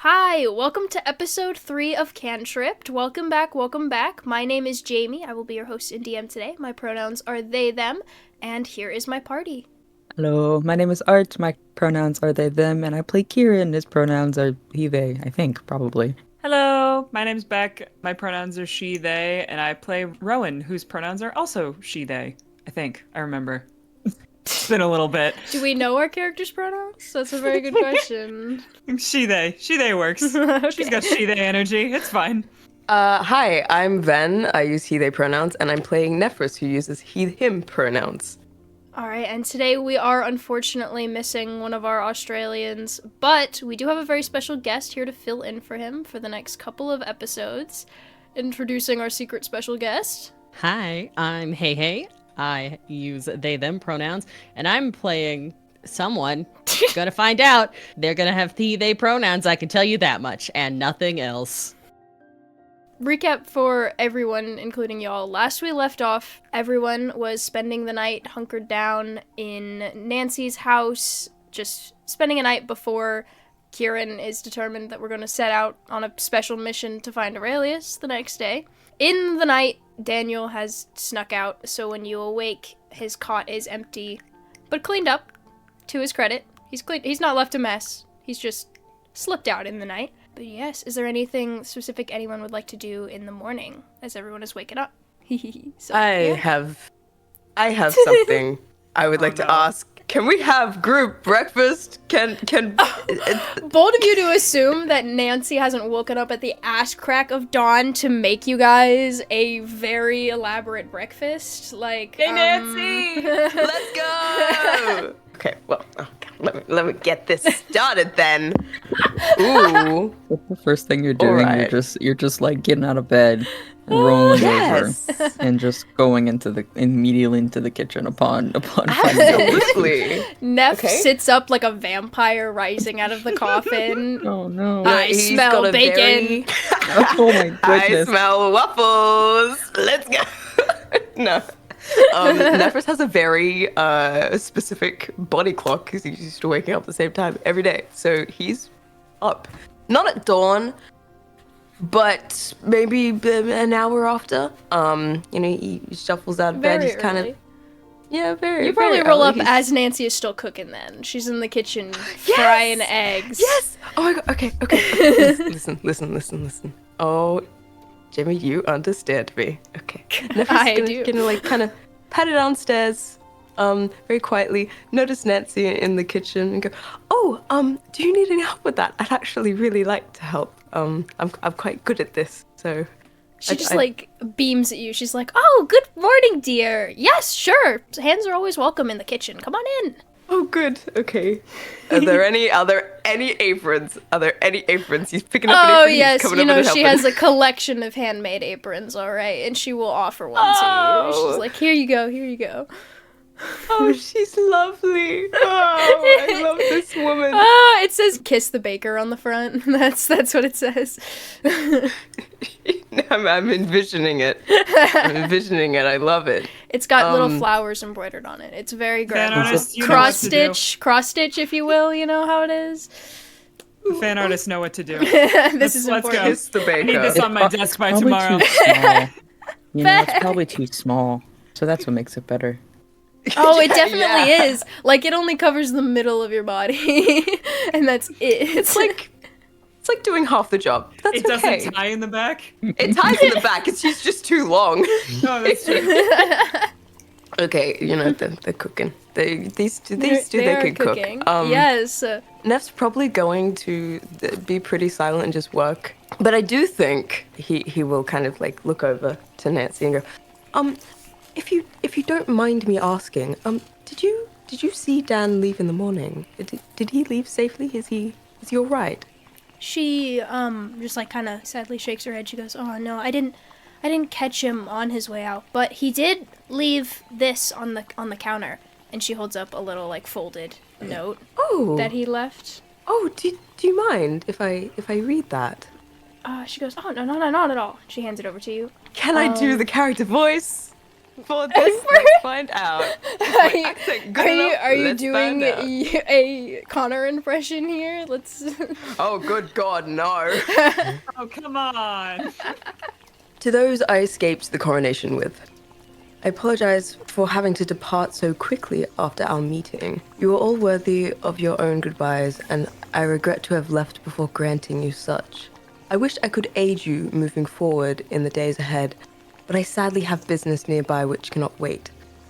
Hi, welcome to episode 3 of Cantripped. Welcome back, welcome back. My name is Jamie. I will be your host and DM today. My pronouns are they, them, and here is my party. Hello, my name is Art. My pronouns are they, them, and I play Kieran. His pronouns are he, they, I think, probably. Hello, my name's Beck. My pronouns are she, they, and I play Rowan, whose pronouns are also she, they. I think. I remember. It's been a little bit. Do we know our characters' pronouns? That's a very good question. She, they works. Okay. She's got she, they energy. It's fine. Hi, I'm Ven. I use he, they pronouns, and I'm playing Nephris, who uses he, him pronouns. Alright, and today we are unfortunately missing one of our Australians, but we do have a very special guest here to fill in for him for the next couple of episodes. Introducing our secret special guest. Hi, I'm Hey Hey. I use they, them pronouns, and I'm playing someone. Gonna find out. They're gonna have he, they pronouns, I can tell you that much, and nothing else. Recap for everyone, including y'all. Last we left off, everyone was spending the night hunkered down in Nancy's house, just spending a night before Kieran is determined that we're going to set out on a special mission to find Aurelius the next day. In the night, Daniel has snuck out, so when you awake, his cot is empty, but cleaned up, to his credit. He's not left a mess. He's just slipped out in the night. But yes, is there anything specific anyone would like to do in the morning as everyone is waking up? So, I have something I would like to ask. Can we have group breakfast? Can Bold of you to assume that Nancy hasn't woken up at the ass crack of dawn to make you guys a very elaborate breakfast. Like, Hey Nancy, let's go. Okay, well, let me get this started then. Ooh, What's the first thing you're doing? Alright. You're just like getting out of bed, rolling yes. over, and just going immediately into the kitchen upon finding Absolutely. Neff Okay. sits up like a vampire rising out of the coffin. Oh no! I He's smell got a bacon. Oh my I goodness! smell waffles. Let's go. No. Nephris has a very specific body clock because he's used to waking up at the same time every day. So he's up. Not at dawn, but maybe an hour after. He shuffles out of bed. Very He's kind of early. very. You probably very roll early. up He's- as Nancy is still cooking then. She's in the kitchen Yes! frying eggs. Yes. Oh my god. Okay. Listen. Oh, Jimmy, you understand me. Okay. I Nephris do. gonna like kind of pat it downstairs, very quietly. Notice Nancy in the kitchen and go, "Oh, do you need any help with that? I'd actually really like to help. I'm quite good at this, so." She just like beams at you. She's like, "Oh, good morning, dear. Yes, sure. Hands are always welcome in the kitchen. Come on in." Oh, good. Okay. Are there any aprons? Are there any aprons? He's picking up an Oh apron. yes, He's coming you over know to she help has him. a collection of handmade aprons, all right, and she will offer one to you. Oh. She's like, "Here you go, here you go." Oh, she's lovely. Oh, I love this woman. Ah, it says "Kiss the baker" on the front. That's what it says. I'm envisioning it. I love it. It's got little flowers embroidered on it. It's very Fan graphic. artists, you know what to do. Cross stitch, if you will. You know how it is. The fan artists know what to do. This is let's important. go. Kiss the I need baker. this on my desk by Probably tomorrow. too small. It's probably too small. So that's what makes it better. Oh, it definitely Yeah. is. Like, it only covers the middle of your body, and that's it. It's like doing half the job. That's It doesn't okay. tie in the back. It ties in the back. It's just too long. No, that's true. Okay, they're cooking. These two they can cook. cooking. Yes. Neff's probably going to be pretty silent and just work. But I do think he will kind of like look over to Nancy and go, if you don't mind me asking, did you see Dan leave in the morning? Did he leave safely? Is he all right? She just like kind of sadly shakes her head. She goes, "Oh no, I didn't catch him on his way out, but he did leave this on the counter." And she holds up a little like folded note Oh. that he left. Oh, do you mind if I read that? She goes, "Oh no, not at all." She hands it over to you. Can I do the character voice? for this. Let's find out. Are you, Accent good are you, enough? are you Let's doing find out. a Connor impression here? Let's. Oh, good God, no. Oh, come on. To those I escaped the coronation with, I apologize for having to depart so quickly after our meeting. You are all worthy of your own goodbyes, and I regret to have left before granting you such. I wish I could aid you moving forward in the days ahead, but I sadly have business nearby which cannot wait.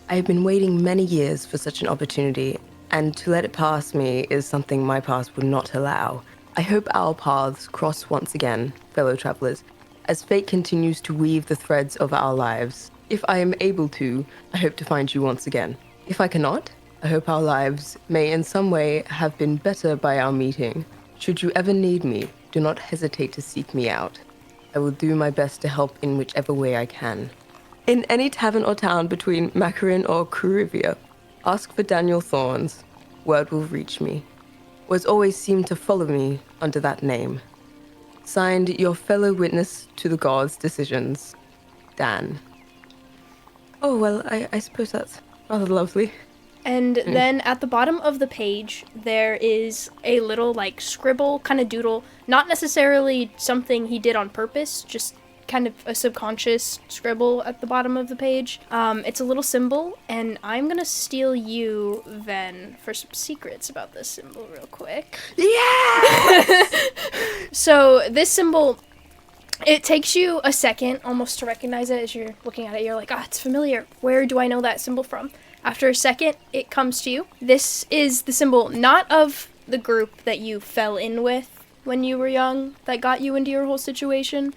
I have been waiting many years for such an opportunity, and to let it pass me is something my past would not allow. I hope our paths cross once again, fellow travelers, as fate continues to weave the threads of our lives. If I am able to, I hope to find you once again. If I cannot, I hope our lives may in some way have been better by our meeting. Should you ever need me, do not hesitate to seek me out. I will do my best to help in whichever way I can. In any tavern or town between Macarin or Crurivia, ask for Daniel Thorns. Word will reach me. Words always seem to follow me under that name. Signed, your fellow witness to the gods' decisions, Dan. Oh, well, I suppose that's rather lovely. And then at the bottom of the page, there is a little, like, scribble, kind of doodle. Not necessarily something he did on purpose, just kind of a subconscious scribble at the bottom of the page. It's a little symbol, and I'm gonna steal you, Ven, for some secrets about this symbol real quick. Yeah! So, this symbol... It takes you a second almost to recognize it as you're looking at it. You're like, it's familiar. Where do I know that symbol from? After a second, it comes to you. This is the symbol not of the group that you fell in with when you were young that got you into your whole situation,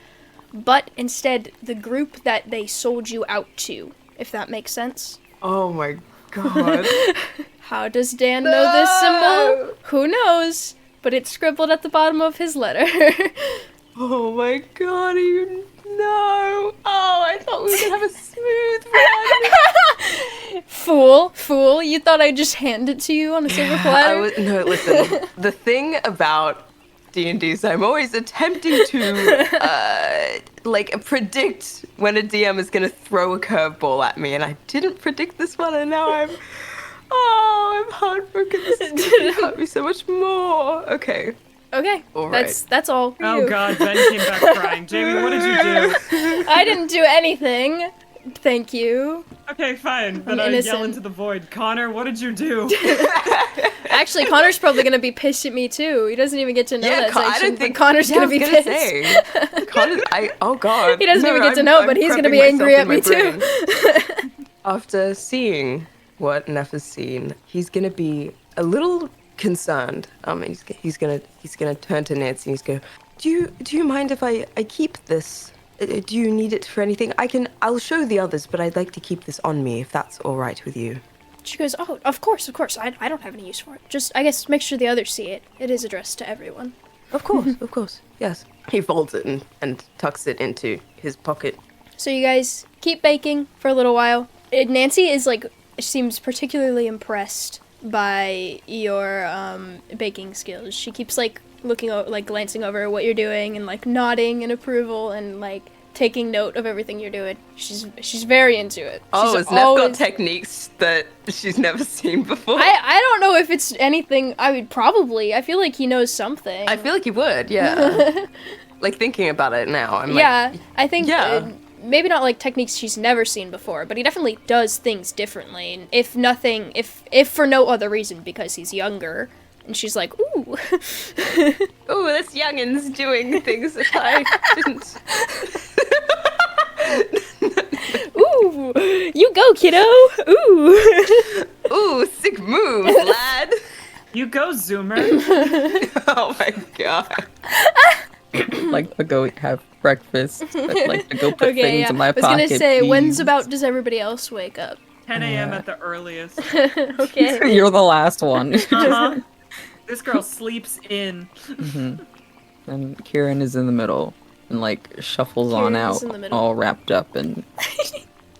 but instead the group that they sold you out to, if that makes sense. Oh my God. How does Dan know this symbol? Who knows? But it's scribbled at the bottom of his letter. Oh my God, you know. Oh, I thought we were gonna have a smooth run. Fool, you thought I'd just hand it to you on a silver platter? No, listen. The thing about D&D is I'm always attempting to, predict when a DM is gonna throw a curveball at me, and I didn't predict this one, and now I'm heartbroken. This is gonna hurt me so much more. Okay. Okay, All right. that's all for Oh you. God, Ben came back crying. Jamie, what did you do? I didn't do anything. Thank you. Okay, fine. Then I'm I innocent. yell into the void. Connor, what did you do? Actually, Connor's probably gonna be pissed at me too. He doesn't even get to know that I section, don't think but Connor's yeah, gonna I be was gonna pissed. say, Connor, oh God. He doesn't even get to I'm- know, I'm but he's gonna prepping be myself angry in at my me too. brain. After seeing what Neff has seen, he's gonna be a little concerned. He's gonna turn to Nancy and he's go, Do you mind if I keep this? Do you need it for anything? I'll show the others, but I'd like to keep this on me if that's all right with you. She goes, oh, of course. I don't have any use for it. Just, I guess, make sure the others see it. It is addressed to everyone. Of course, yes. He folds it and tucks it into his pocket. So you guys keep baking for a little while. Nancy is seems particularly impressed by your baking skills. She keeps looking glancing over what you're doing and nodding in approval and taking note of everything you're doing. She's very into it. Oh, She's has Neff got always- techniques that she's never seen before? I don't know if it's anything. I would probably. I feel like he knows something. I feel like he would, yeah. Thinking about it now, I'm yeah, I think yeah. maybe not techniques she's never seen before, but he definitely does things differently. And if nothing, if for no other reason, because he's younger, and she's like, ooh, "Oh, this youngin's doing things that I didn't." ooh, you go, kiddo, ooh. Ooh, sick move, lad. You go, Zoomer. Oh my God. Like to go have breakfast. I'd like to go put Okay, things yeah. in my I was pocket. gonna say, when's please. about does everybody else wake up? 10 a.m. at the earliest. Okay. You're the last one. Uh-huh. This girl sleeps in. And Kieran is in the middle and shuffles on Kieran's out, in the middle. all wrapped up and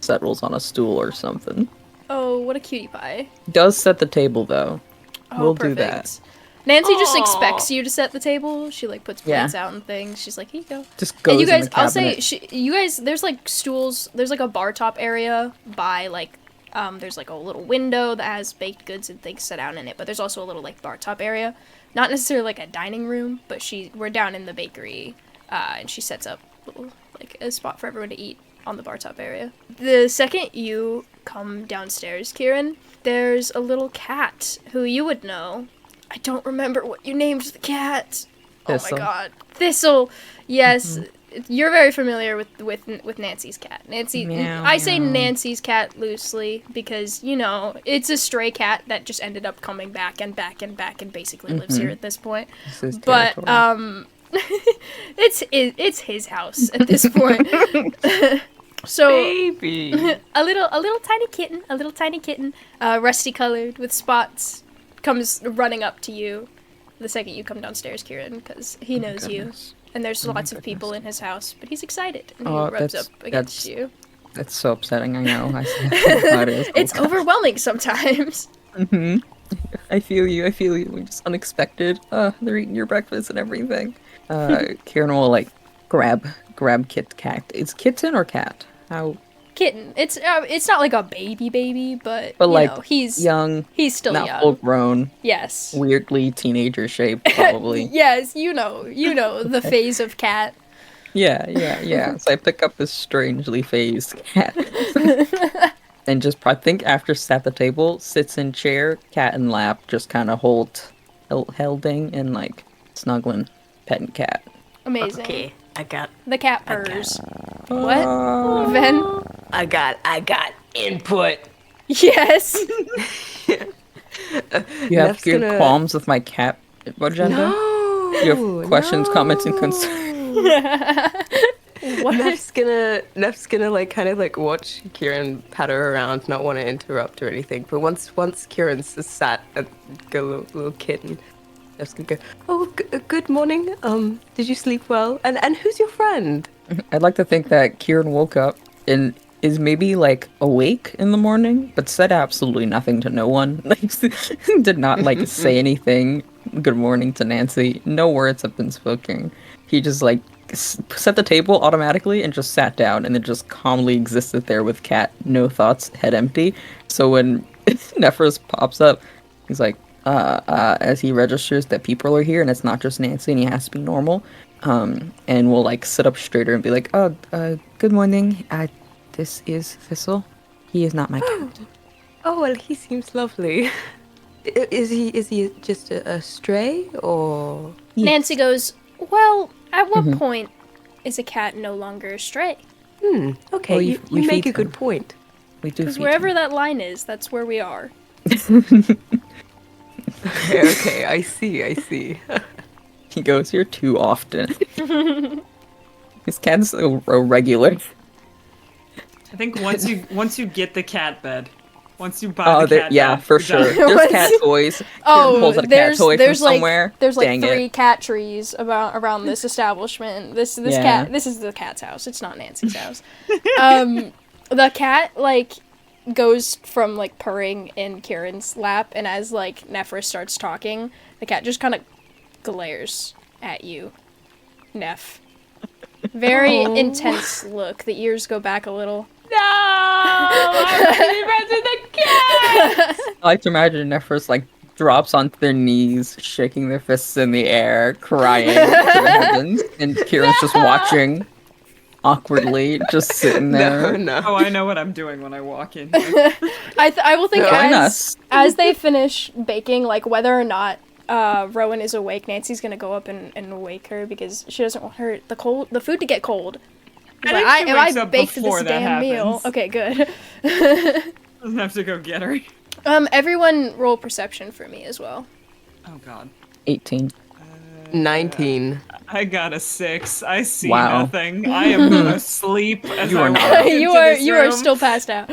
settles on a stool or something. Oh, what a cutie pie. Does set the table though. Oh, We'll perfect. do that. Nancy just Aw. expects you to set the table. She like puts Yeah. plates out and things. She's like, here you go. Just goes And you guys, in the I'll say, cabinet. you guys, there's like stools. There's like a bar top area by like, there's like a little window that has baked goods and things set out in it. But there's also a little like bar top area, not necessarily like a dining room, but we're down in the bakery, and she sets up little, like a spot for everyone to eat on the bar top area. The second you come downstairs, Kieran, there's a little cat who you would know. I don't remember what you named the cat. Thistle. Oh my god. Thistle. Yes. You're very familiar with Nancy's cat. Nancy, Meow, I say meow. Nancy's cat loosely because, you know, it's a stray cat that just ended up coming back and back and back and basically lives here at this point. This is But territory. it's his house at this point. So Baby. a little tiny kitten, rusty colored with spots, comes running up to you the second you come downstairs, Kieran, because he knows you. Goodness. And there's Oh my lots of people in his house, but he's excited and he Oh, rubs up that's- against that's- you. That's so upsetting. I know. I see how it is. It's overwhelming sometimes. Hmm. I feel you. I feel you. It's just unexpected. They're eating your breakfast and everything. Kieran will like grab cat. It's kitten or cat? How? Kitten. It's not like a baby, but But you like know, he's young, he's still not young. full grown, Yes. weirdly teenager shaped, probably. Yes, you know the phase of cat. Yeah. So I pick up this strangely phased cat. And just think after sat the table, sits in chair, cat in lap, just kind of holding and like snuggling, petting cat. Amazing. Okay, I got The cat purrs. What? Ven? I got input. Yes. You have Neff's good gonna- qualms with my cat agenda? No. You have questions, comments, and concerns? What? Neff's gonna like kind of like watch Kieran patter around, not want to interrupt or anything. But once Kieran's sat and go little kitten, Neff's gonna go, oh, good morning. Did you sleep well? And who's your friend? I'd like to think that Kieran woke up and is maybe like awake in the morning, but said absolutely nothing to no one. Like, did not like say anything. Good morning to Nancy. No words have been spoken. He just like set the table automatically and just sat down and then just calmly existed there with cat, no thoughts, head empty. So when Nephros pops up, he's like, as he registers that people are here and it's not just Nancy and he has to be normal, and we'll like sit up straighter and be like, good morning. This is Thistle. He is not my cat. Oh well, he seems lovely. Is he just a stray or? Nancy goes, well, at what point is a cat no longer a stray? Okay, Well, you we make feed a good him. point. We do Because feed wherever him. that line is, that's where we are. Okay, I see. He goes here too often. His cat's a regular. I think once you get the cat bed, once you buy the there, cat yeah, bed, for you're sure. done. There's cat toys. Oh, Kieran pulls out a cat there's toy there's from like somewhere. there's like Dang 3 it. cat trees around this establishment. This Yeah. cat, this is the cat's house. It's not Nancy's house. The cat like goes from like purring in Kieran's lap, and as like Nephris starts talking, the cat just kind of glares at you, Neph. Very intense look. The ears go back a little. No, I the cat. I like to imagine Nephros like drops onto their knees, shaking their fists in the air, crying to the heavens, and Kieran's just watching awkwardly, just sitting there. No. Oh, I know what I'm doing when I walk in here. I will think Join as us. as they finish baking, like whether or not Rowan is awake, Nancy's gonna go up and wake her because she doesn't want the food to get cold. She's I like, think she if wakes I up baked before this that damn meal. happens. Okay, good. Doesn't have to go get her. Everyone roll perception for me as well. Oh God. 18. 19. I got a 6. I see Wow. nothing. I am asleep as You I are not. walk into you this are room. still passed out.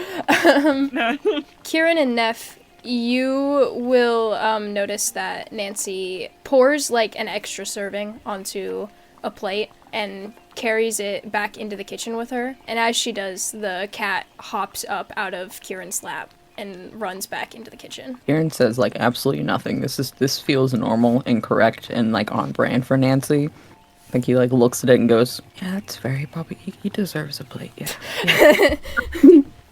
Kieran and Neff, you will notice that Nancy pours like an extra serving onto a plate and carries it back into the kitchen with her. And as she does, the cat hops up out of Kieran's lap and runs back into the kitchen. Kieran says like absolutely nothing. This feels normal and correct and like on brand for Nancy. I think he like looks at it and goes, "Yeah, that's very probably he deserves a plate." Yeah.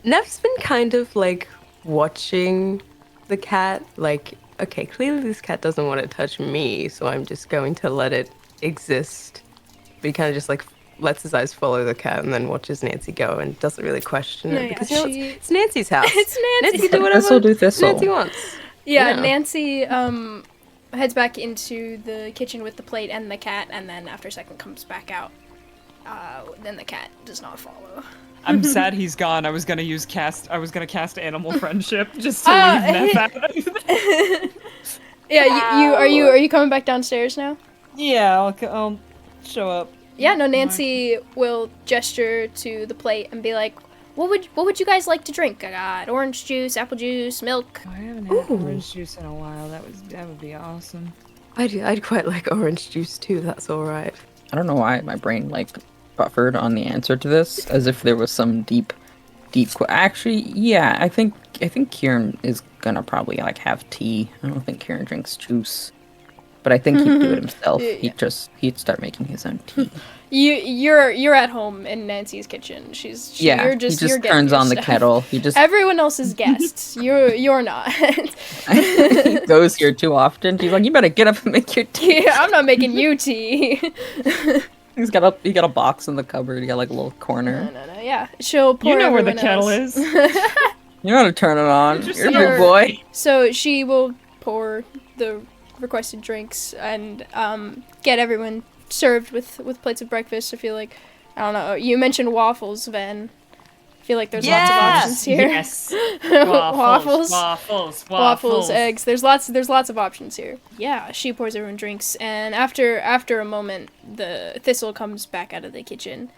Neff's been kind of like watching the cat, like, okay, clearly this cat doesn't want to touch me, so I'm just going to let it exist. But he kind of just like lets his eyes follow the cat and then watches Nancy go and doesn't really question No, it yeah, because you know, she- it's Nancy's house. It's Nancy. Nancy do whatever This'll do this'll. Nancy wants. Yeah, Yeah. Nancy heads back into the kitchen with the plate and the cat, and then after a second comes back out. Then the cat does not follow. I'm sad he's gone. I was gonna cast animal friendship just to leave Neff out. Yeah, are you coming back downstairs now? Yeah, I'll show up. Yeah, no, Nancy will gesture to the plate and be like, what would you guys like to drink? I got orange juice, apple juice, milk. I haven't had orange juice in a while. That would be awesome. I'd quite like orange juice too, that's alright. I don't know why my brain like buffered on the answer to this, as if there was some deep. Actually, yeah, I think Kieran is gonna probably like have tea. I don't think Kieran drinks juice, but I think he'd do it himself. Yeah. He'd start making his own tea. You're at home in Nancy's kitchen. Yeah, you're he just just you're getting turns your on the stuff. kettle. He just Everyone else is guests. You're not. he goes here too often. He's like, you better get up and make your tea. Yeah, I'm not making you tea. He got a box in the cupboard. He got like a little corner. No, yeah. She'll pour You know where the everyone kettle else. is. You know how to turn it on. Just You're a you're- big boy. So she will pour the requested drinks and get everyone served with plates of breakfast. I feel like, I don't know, you mentioned waffles, Ven. I feel like there's lots of options here. Yes. Waffles. Waffles. Eggs. There's lots of options here. Yeah, she pours everyone drinks, and after a moment, the thistle comes back out of the kitchen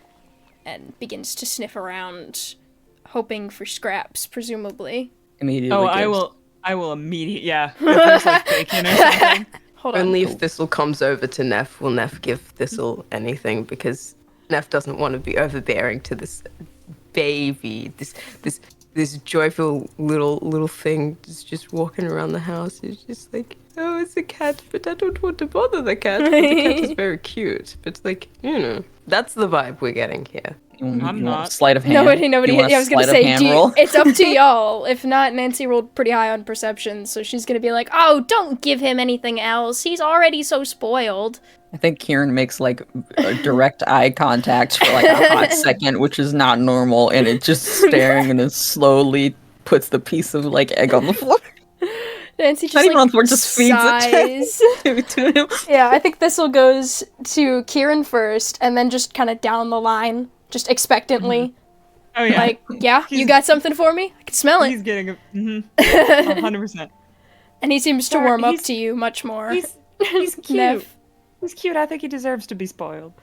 and begins to sniff around, hoping for scraps, presumably. Immediately. Oh, I will immediately. Yeah. If there's like bacon or something. Hold on. Only if Thistle comes over to Neff will Neff give Thistle anything, because Neff doesn't want to be overbearing to this baby, this joyful little thing just walking around the house. It's just like, oh, it's a cat, but I don't want to bother the cat. But the cat is very cute. But like, that's the vibe we're getting here. I'm You want not. a sleight of hand? Nobody. You want a I was gonna sleight of say, hand roll? it's up to y'all. If not, Nancy rolled pretty high on perception, so she's gonna be like, "Oh, don't give him anything else. He's already so spoiled." I think Kieran makes like a direct eye contact for like a hot second, which is not normal, and it just staring and then slowly puts the piece of like egg on the floor. Nancy just Not even like on the floor, just feeds sighs. it to him. Yeah, I think Thistle goes to Kieran first, and then just kind of down the line, just expectantly. Oh yeah. Like, yeah, you got something for me? I can smell He's it. getting a 100%. And he seems to Sorry, warm up he's- to you much more. He's cute. Neff. He's cute. I think he deserves to be spoiled.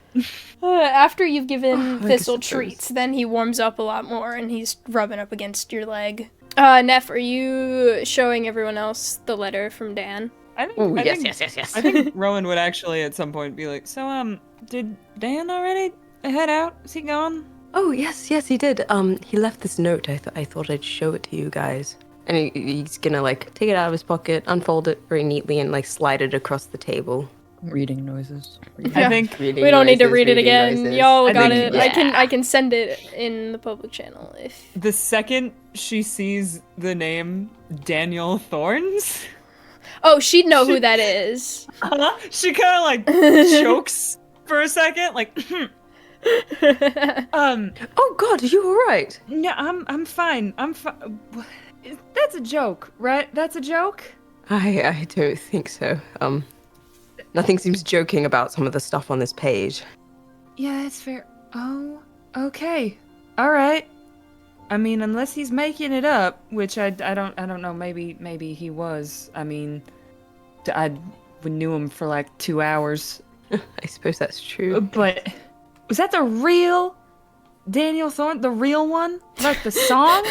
After you've given I Thistle guess it treats, then he warms up a lot more and he's rubbing up against your leg. Neff, are you showing everyone else the letter from Dan? I think. Ooh, I yes, think, yes. I think Rowan would actually at some point be like, "So, did Dan already head out? Is he gone?" Oh, yes, he did. He left this note. I thought I'd show it to you guys. And he's gonna, like, take it out of his pocket, unfold it very neatly, and, like, slide it across the table. Reading noises. Yeah. I think. Reading We don't need to noises, read it reading again. noises. Y'all I got think- it. I can send it in the public channel if The second she sees the name Daniel Thorns, Oh, she'd know who that is. she kind of like chokes for a second, like. Oh, God, are you alright? No, I'm fine. I'm fine. That's a joke, right? That's a joke. I don't think so. Nothing seems joking about some of the stuff on this page. Yeah, that's fair. Oh, okay. All right. I mean, unless he's making it up, which I don't know. Maybe he was. I mean, we knew him for like 2 hours. I suppose that's true. But was that the real Daniel Thorne? The real one? Like the song?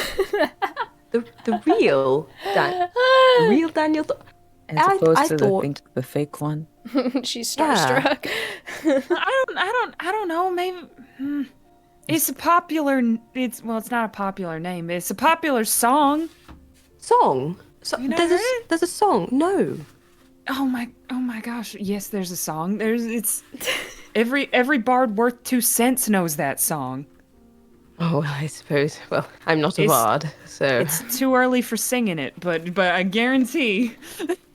The real Daniel. As I opposed to thought- the fake one. She's Yeah. starstruck. I don't know. Maybe it's a popular. It's not a popular name. It's a popular song. Song? So, You never heard it? there's a song. No. Oh my gosh. Yes, there's a song. It's every bard worth 2 cents knows that song. Oh, well, I suppose. Well, I'm not a It's- bard, so. It's too early for singing it, but I guarantee.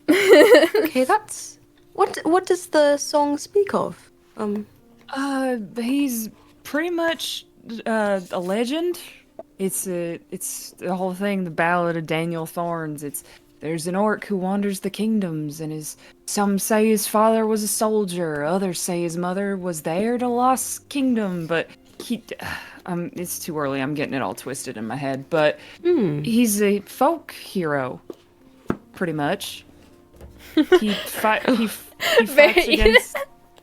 Okay, that's. What does the song speak of? He's pretty much a legend. It's the whole thing, the Ballad of Daniel Thorns. There's an orc who wanders the kingdoms, and some say his father was a soldier, others say his mother was the heir to Lost Kingdom, but it's too early. I'm getting it all twisted in my head, but he's a folk hero, pretty much. He fights Very- against.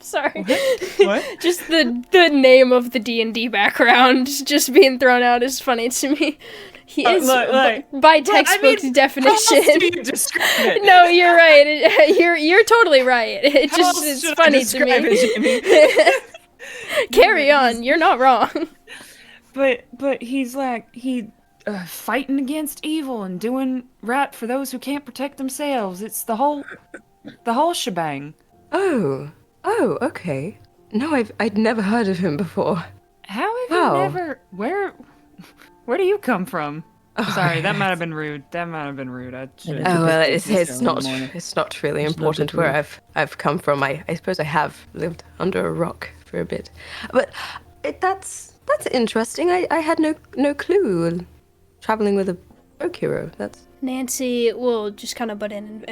Sorry. What? Just the name of the D&D background just being thrown out is funny to me. He is look. by textbook's How else definition. do you describe it? No, you're right. You're totally right. It How just else it's should I funny to describe me. it, Jimmy? Carry on. You're not wrong. But he's fighting against evil and doing right for those who can't protect themselves. It's the whole shebang. Oh, okay. No, I'd never heard of him before. How have Wow. you never? Where do you come from? Sorry, that might have been rude. I should. Oh well, it's it's not really It's not important that where rude. I've come from. I suppose I have lived under a rock for a bit, but that's interesting. I had no clue. Traveling with a folk hero. That's Nancy will just kind of butt in.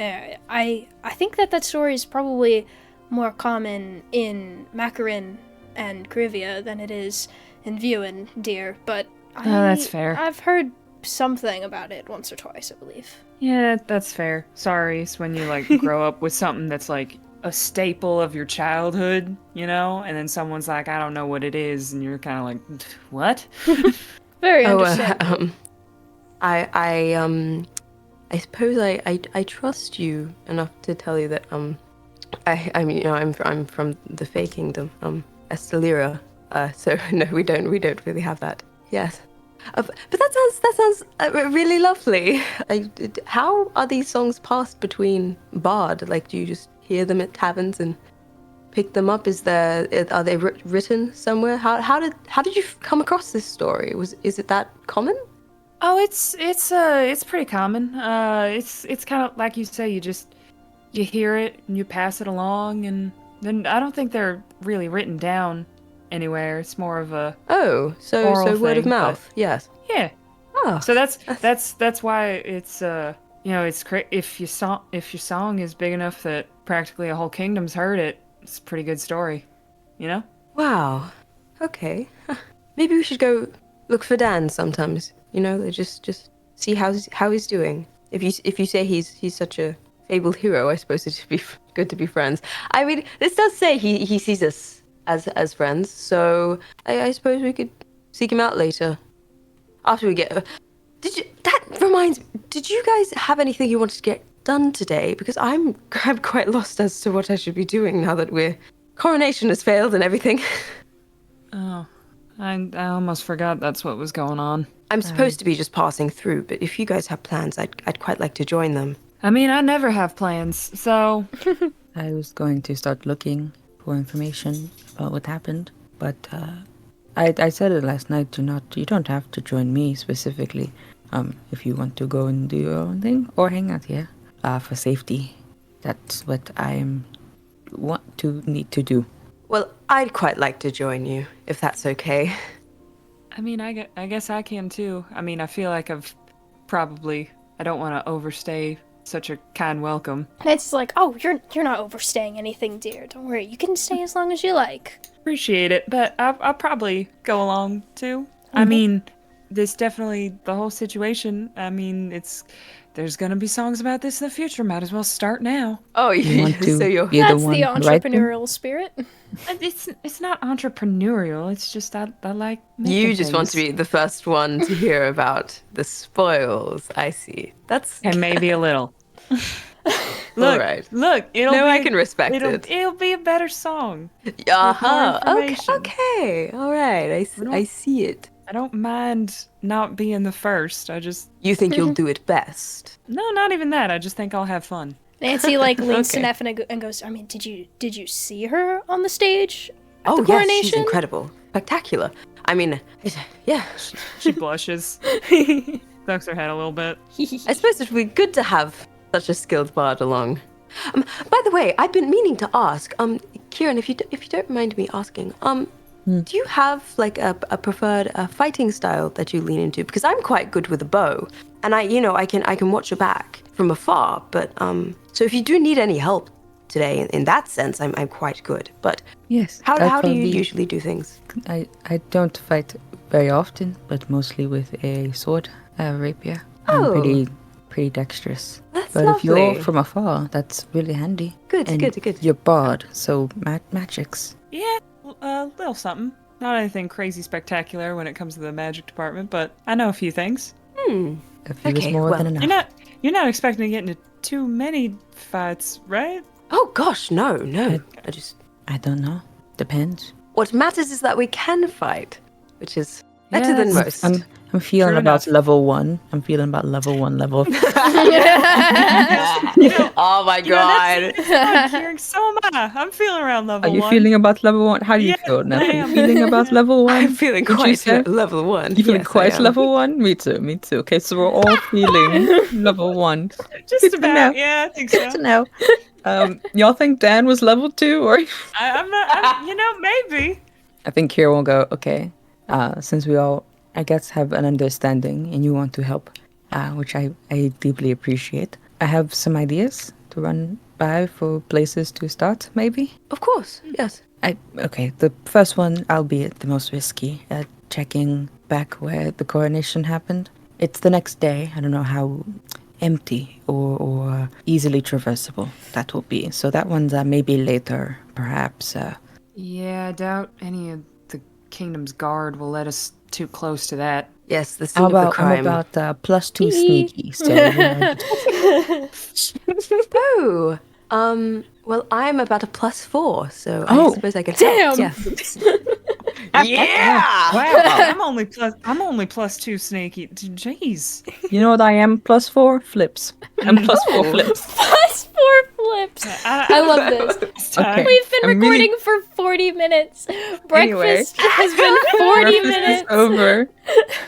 I think that story is probably more common in Macarin and Crivia than it is in View Deer, but that's fair. I've heard something about it once or twice, I believe. Yeah, that's fair. Sorry, it's when you grow up with something that's like a staple of your childhood, and then someone's like, I don't know what it is, and you're kind of like, what? Very understandable. I suppose I trust you enough to tell you that I'm from the Fey Kingdom, Estelira. So no, we don't really have that. Yes, but that sounds really lovely. How are these songs passed between bard? Do you just hear them at taverns and pick them up? Are they written somewhere? How did you come across this story? Is it that common? Oh, it's pretty common. It's kind of like you say, you hear it and you pass it along, and then I don't think they're really written down anywhere. It's more of a so oral word of thing, mouth. Yes. yeah. Oh, So that's why it's it's if your song is big enough that practically a whole kingdom's heard it, it's a pretty good story, wow. Okay. Maybe we should go look for Dan sometimes. Just see how he's doing. If you say he's such a fabled hero, I suppose it should be good to be friends. I mean, this does say he sees us as friends, so I suppose we could seek him out later. After we get. That reminds me. Did you guys have anything you wanted to get done today? Because I'm quite lost as to what I should be doing now that coronation has failed and everything. Oh, I almost forgot that's what was going on. I'm supposed to be just passing through, but if you guys have plans, I'd quite like to join them. I mean, I never have plans, so I was going to start looking for information about what happened, but I said it last night. You don't have to join me specifically. If you want to go and do your own thing or hang out here, for safety, that's what need to do. Well, I'd quite like to join you, if that's okay. I mean, I guess I can too. I mean, I feel like I don't want to overstay such a kind welcome. It's like, oh, you're not overstaying anything, dear. Don't worry. You can stay as long as you like. Appreciate it, but I'll probably go along too. I mean, this definitely, the whole situation, I mean, there's gonna be songs about this in the future. Might as well start now. Oh, You want to so you're... be That's the the one writing? entrepreneurial spirit. It's not entrepreneurial. It's just I like making You just want to things. be the first one to hear about the spoils. I see. That's... And maybe a little. All right. Look, I can respect it. It'll be a better song. Uh-huh. information. Okay. All right. I see it. I don't mind not being the first. I just You think you'll do it best? no, not even that. I just think I'll have fun. Nancy like leans to Okay. Neff and goes, I mean, did you see her on the stage at Oh the yes, coronation? she's incredible, spectacular. I mean, yeah. She blushes, ducks her head a little bit. I suppose it would be good to have such a skilled bard along. By the way, I've been meaning to ask, Kieran, if you don't mind me asking, do you have like a preferred fighting style that you lean into? Because I'm quite good with a bow, and I can watch your back from afar. But so if you do need any help today, in that sense, I'm quite good. But Yes. how do you usually do things? I don't fight very often, but mostly with a sword, a rapier. I'm Oh. pretty dexterous. That's But if you're lovely. from afar, that's really handy. Good, And good. You're bard, so magics. Yeah, a little something. Not anything crazy spectacular when it comes to the magic department, but I know a few things. A few is Okay, more well, than enough. You're not expecting to get into too many fights, right? Oh gosh, no. I don't know. Depends. What matters is that we can fight, which is better than Yes. most. I'm feeling True about enough. level 1. I'm feeling about level 1, level. Oh my god. I'm hearing so am I. I'm feeling around level Are you 1. feeling about level 1? How do you Yes, feel now? I Are you am. feeling about level 1? I'm feeling Would you quite say? level 1. You feeling Yes, I quite am. level 1? Me too. Okay, so we're all feeling level 1. Just Good to about. know. Yeah, I think Good so. to know. Y'all think Dan was level 2 or? I'm not. Maybe. I think Kira will go, okay, since we all, I guess, have an understanding and you want to help, which I deeply appreciate. I have some ideas to run by for places to start, maybe? Of course, yes. Okay, the first one, albeit the most risky, checking back where the coronation happened. It's the next day. I don't know how empty or easily traversable that will be. So that one's maybe later, perhaps. Yeah, I doubt any of the Kingdom's Guard will let us too close to that. Yes, the scene How of the about crime. I'm about +2 sneaky. So Oh, well, I'm about a +4, so I Oh, suppose I could damn. help. Yeah. yeah! Wow, I'm only +2 sneaky. Jeez. you know what I am +4 flips. I'm +4 flips. Plus 4 flips. I love this. This time. Okay. We've been I'm recording really- for 40 minutes. Anyway. Breakfast has been 40 Breakfast is minutes. over.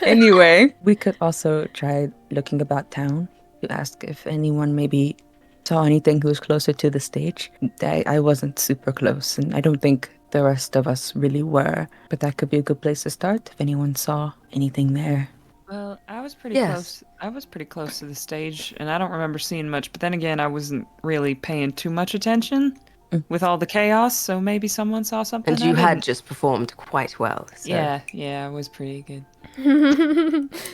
Anyway, we could also try looking about town to ask if anyone maybe saw anything who was closer to the stage. I wasn't super close, and I don't think the rest of us really were. But that could be a good place to start if anyone saw anything there. Well, I was pretty Yes. close. I was pretty close to the stage, and I don't remember seeing much. But then again, I wasn't really paying too much attention with all the chaos. So maybe someone saw something. And I you had didn't. just performed quite well. So. Yeah, it was pretty good.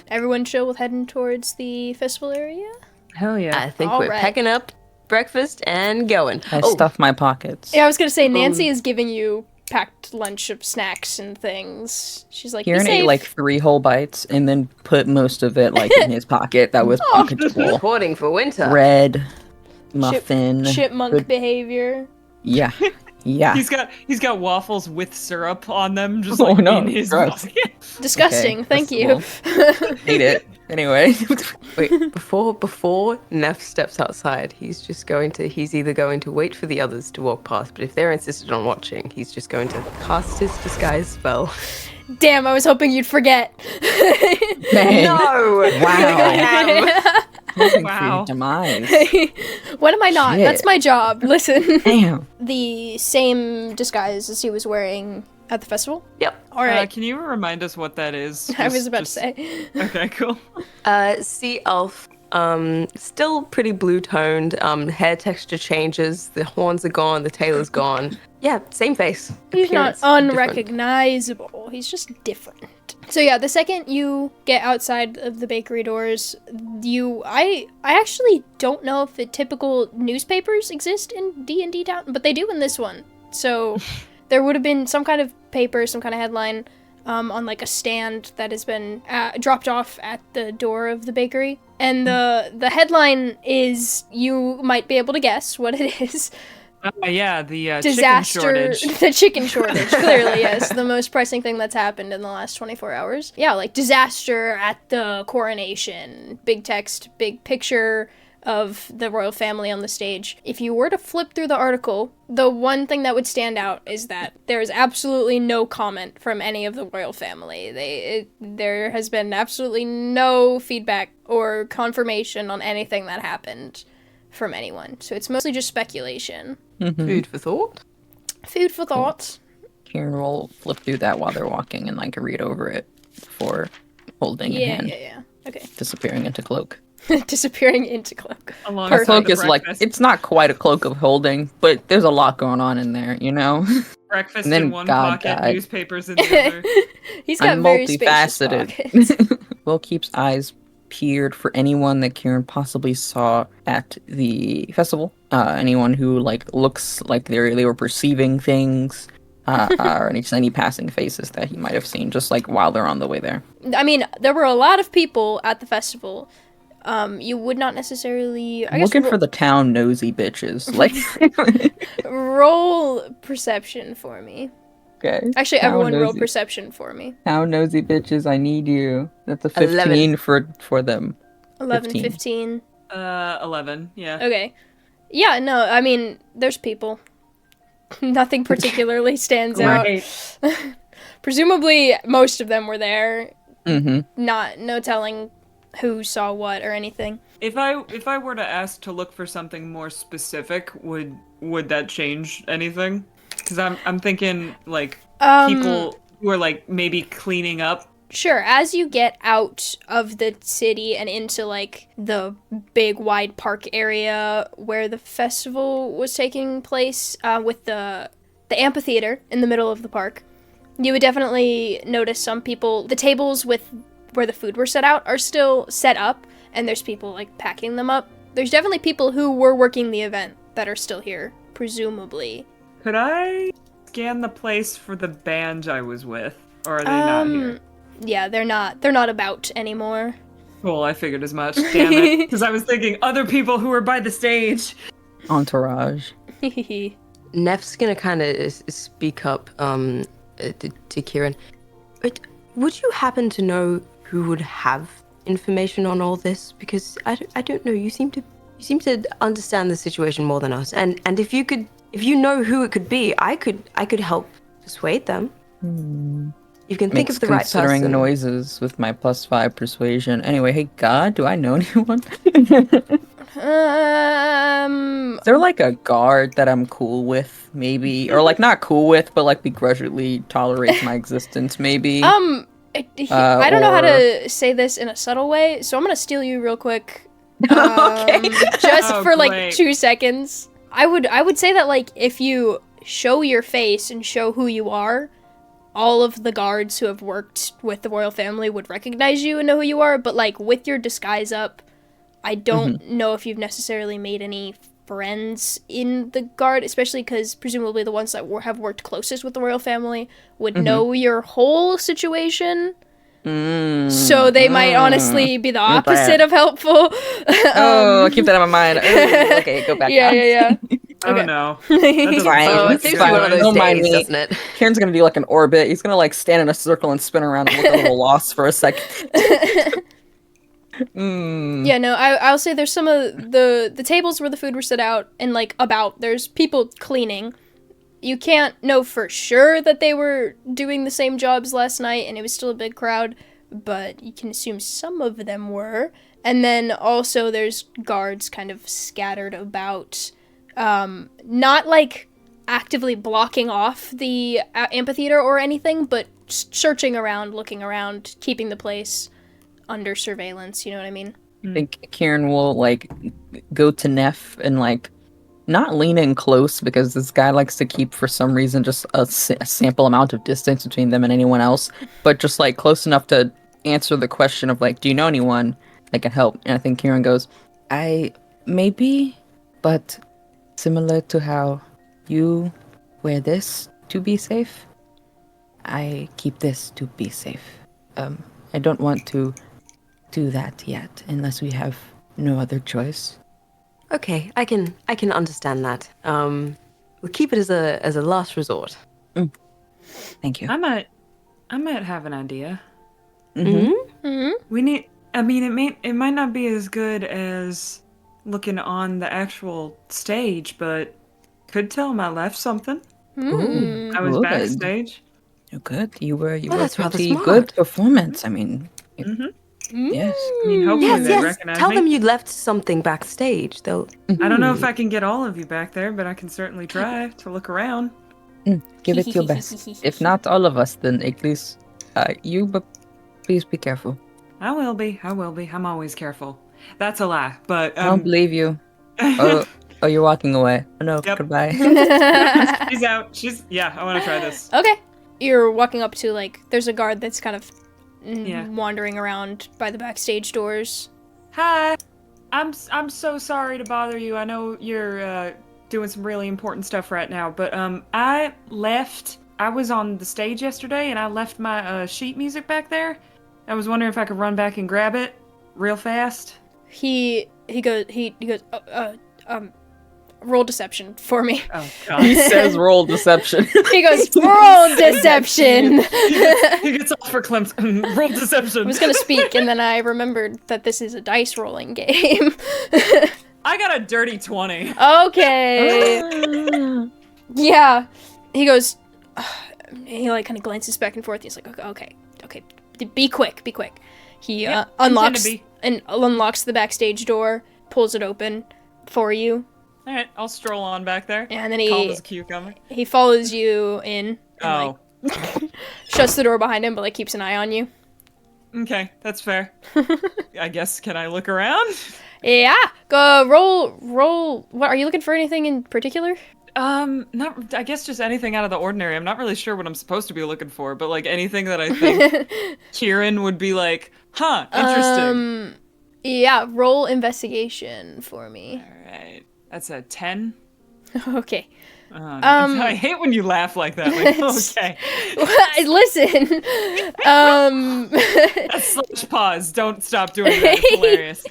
Everyone chill with heading towards the festival area? Hell yeah. I think All we're right. packing up breakfast and going. I Oh, stuffed my pockets. Yeah, I was gonna say Nancy is giving you packed lunch of snacks and things. She's like, Kieran be ate safe. like 3 whole bites and then put most of it like in his pocket. That was pocketable. recording for winter. Bread, muffin. chipmunk good- behavior. Yeah, yeah. He's got waffles with syrup on them, just Oh, like no, in his gross. pocket. Disgusting. Okay, Thank you. Ate it anyway. Wait, before Neff steps outside, he's either going to wait for the others to walk past, but if they're insisted on watching, he's just going to cast his disguise spell. Damn, I was hoping you'd forget. Dang. No! Wow. Hoping for Wow. your demise. When am I not? Shit. That's my job. Listen. Damn. The same disguise as he was wearing at the festival. Yep. All right. Can you remind us what that is? I was Just- about just- to say. Okay, cool. Sea elf. Still pretty blue toned. Hair texture changes. The horns are gone. The tail is gone. Yeah, same face. He's not Appearance, different. unrecognizable. He's just different. So yeah, the second you get outside of the bakery doors, I actually don't know if the typical newspapers exist in D&D Town, but they do in this one. So there would have been some kind of paper, some kind of headline on like a stand that has been dropped off at the door of the bakery. And the headline is, you might be able to guess what it is. Yeah, the chicken Disaster, shortage. the chicken shortage, clearly, yes, the most pressing thing that's happened in the last 24 hours. Yeah, like disaster at the coronation, big text, big picture of the royal family on the stage. If you were to flip through the article, the one thing that would stand out is that there is absolutely no comment from any of the royal family. There has been absolutely no feedback or confirmation on anything that happened from anyone. So it's mostly just speculation. Food for thought. Food for thought. Kieran will flip through that while they're walking and like read over it before holding in hand, Yeah. Okay. disappearing into cloak. Disappearing into cloak. Alongside A cloak the is like, breakfast. it's not quite a cloak of holding, but there's a lot going on in there, you know? Breakfast and then in one God pocket, died. newspapers in the other. He's got I'm very spacious pockets. multifaceted. Will keeps eyes peeled for anyone that Kieran possibly saw at the festival. Anyone who like looks like they were perceiving things, or any passing faces that he might have seen just like while they're on the way there. I mean, there were a lot of people at the festival. You would not necessarily. I I'm guess looking for the town nosy bitches. Like, roll perception for me. okay. Actually, Town everyone roll nosy. perception for me. Town nosy bitches, I need you. That's a 15 for them. 11, 15. 15. 11, yeah. Okay. Yeah, no, I mean, there's people. Nothing particularly stands out. Right. Presumably, most of them were there. Mm-hmm. No telling who saw what or anything. If I were to ask to look for something more specific, would that change anything? Because I'm thinking like people who are like maybe cleaning up. Sure, as you get out of the city and into like the big wide park area where the festival was taking place, with the amphitheater in the middle of the park, you would definitely notice some people. The tables with where the food were set out are still set up, and there's people like packing them up. There's definitely people who were working the event that are still here, presumably. Could I scan the place for the band I was with, or are they not here? Yeah, they're not about anymore. Cool, I figured as much. Damn it, because I was thinking other people who were by the stage. Entourage. Neff's gonna kind of speak up to Kieran. But would you happen to know who would have information on all this? Because I don't know. You seem to understand the situation more than us. And if you know who it could be, I could help persuade them. You can think of the right Considering person. noises with my +5 persuasion. Anyway, hey God, do I know anyone? Is there like a guard that I'm cool with, maybe? Or like not cool with, but like begrudgingly tolerates my existence, maybe? I don't know how or- to say this in a subtle way, so I'm gonna steal you real quick. Okay. Just Oh, for like great. 2 seconds. I would say that like if you show your face and show who you are, all of the guards who have worked with the royal family would recognize you and know who you are, but like with your disguise up, I don't know if you've necessarily made any friends in the guard, especially because presumably the ones that have worked closest with the royal family would know your whole situation. So they might honestly be the opposite of helpful. Oh, keep that in my mind. Oh, okay, go back. Yeah. Oh Okay. no. That doesn't Fine. sound Oh, like it seems a to be good one of idea. those Don't mind days, me. doesn't it? Kieran's gonna do like an orbit. He's gonna like stand in a circle and spin around and look a little lost for a second. Yeah, no, I'll say there's some of the tables where the food were set out and like there's people cleaning. You can't know for sure that they were doing the same jobs last night and it was still a big crowd, but you can assume some of them were. And then also there's guards kind of scattered about, not like actively blocking off the amphitheater or anything, but searching around, looking around, keeping the place under surveillance, you know what I mean? I think Kieran will like go to Neff and like not lean in close because this guy likes to keep for some reason just a sample amount of distance between them and anyone else, but just like close enough to answer the question of like, do you know anyone that can help? And I think Kieran goes, I maybe, but similar to how you wear this to be safe, I keep this to be safe. I don't want to do that yet unless we have no other choice. Okay, I can understand that. We'll keep it as a last resort. Thank you. I might have an idea. Mm-hmm. We need. I mean, it might not be as good as looking on the actual stage, but could tell him I left something. Mm. I was Good. backstage. You're good. You were that's rather pretty smart. good performance. I mean, yes. I mean, hopefully Yes, they yes. recognize Tell me. them you left something backstage. They'll. I don't know if I can get all of you back there, but I can certainly try to look around. Give it your best. If not all of us, then at least you. But please be careful. I will be. I'm always careful. That's a lie, but I don't believe you. Oh, you're walking away. Oh, no, Yep. goodbye. she's out. I want to try this. Okay. You're walking up to, like, there's a guard that's kind of Yeah. wandering around by the backstage doors. Hi. I'm so sorry to bother you. I know you're doing some really important stuff right now, but I was on the stage yesterday and I left my sheet music back there. I was wondering if I could run back and grab it real fast. He goes, roll deception for me. Oh He god. says roll deception. He goes, roll deception! He gets off for Clemson. Roll deception. I was gonna speak, and then I remembered that this is a dice rolling game. I got a dirty 20. Okay. Yeah. He goes, he like kind of glances back and forth. He's like, okay. Be quick. He Yep, unlocks intend and unlocks the backstage door, pulls it open for you, All right, I'll stroll on back there. and then Calm as a cucumber. he follows you in and Oh, like shuts the door behind him, but like keeps an eye on you. okay, that's fair. I guess, can I look around? Yeah. Go roll. What are you looking for? Anything in particular? Not. I guess just anything out of the ordinary. I'm not really sure what I'm supposed to be looking for, but like anything that I think Kieran would be like, huh, interesting. Yeah. Roll investigation for me. All right, that's a 10. Okay. I hate when you laugh like that. Like, okay. Listen. Slash pause. Don't stop doing that. It's hilarious.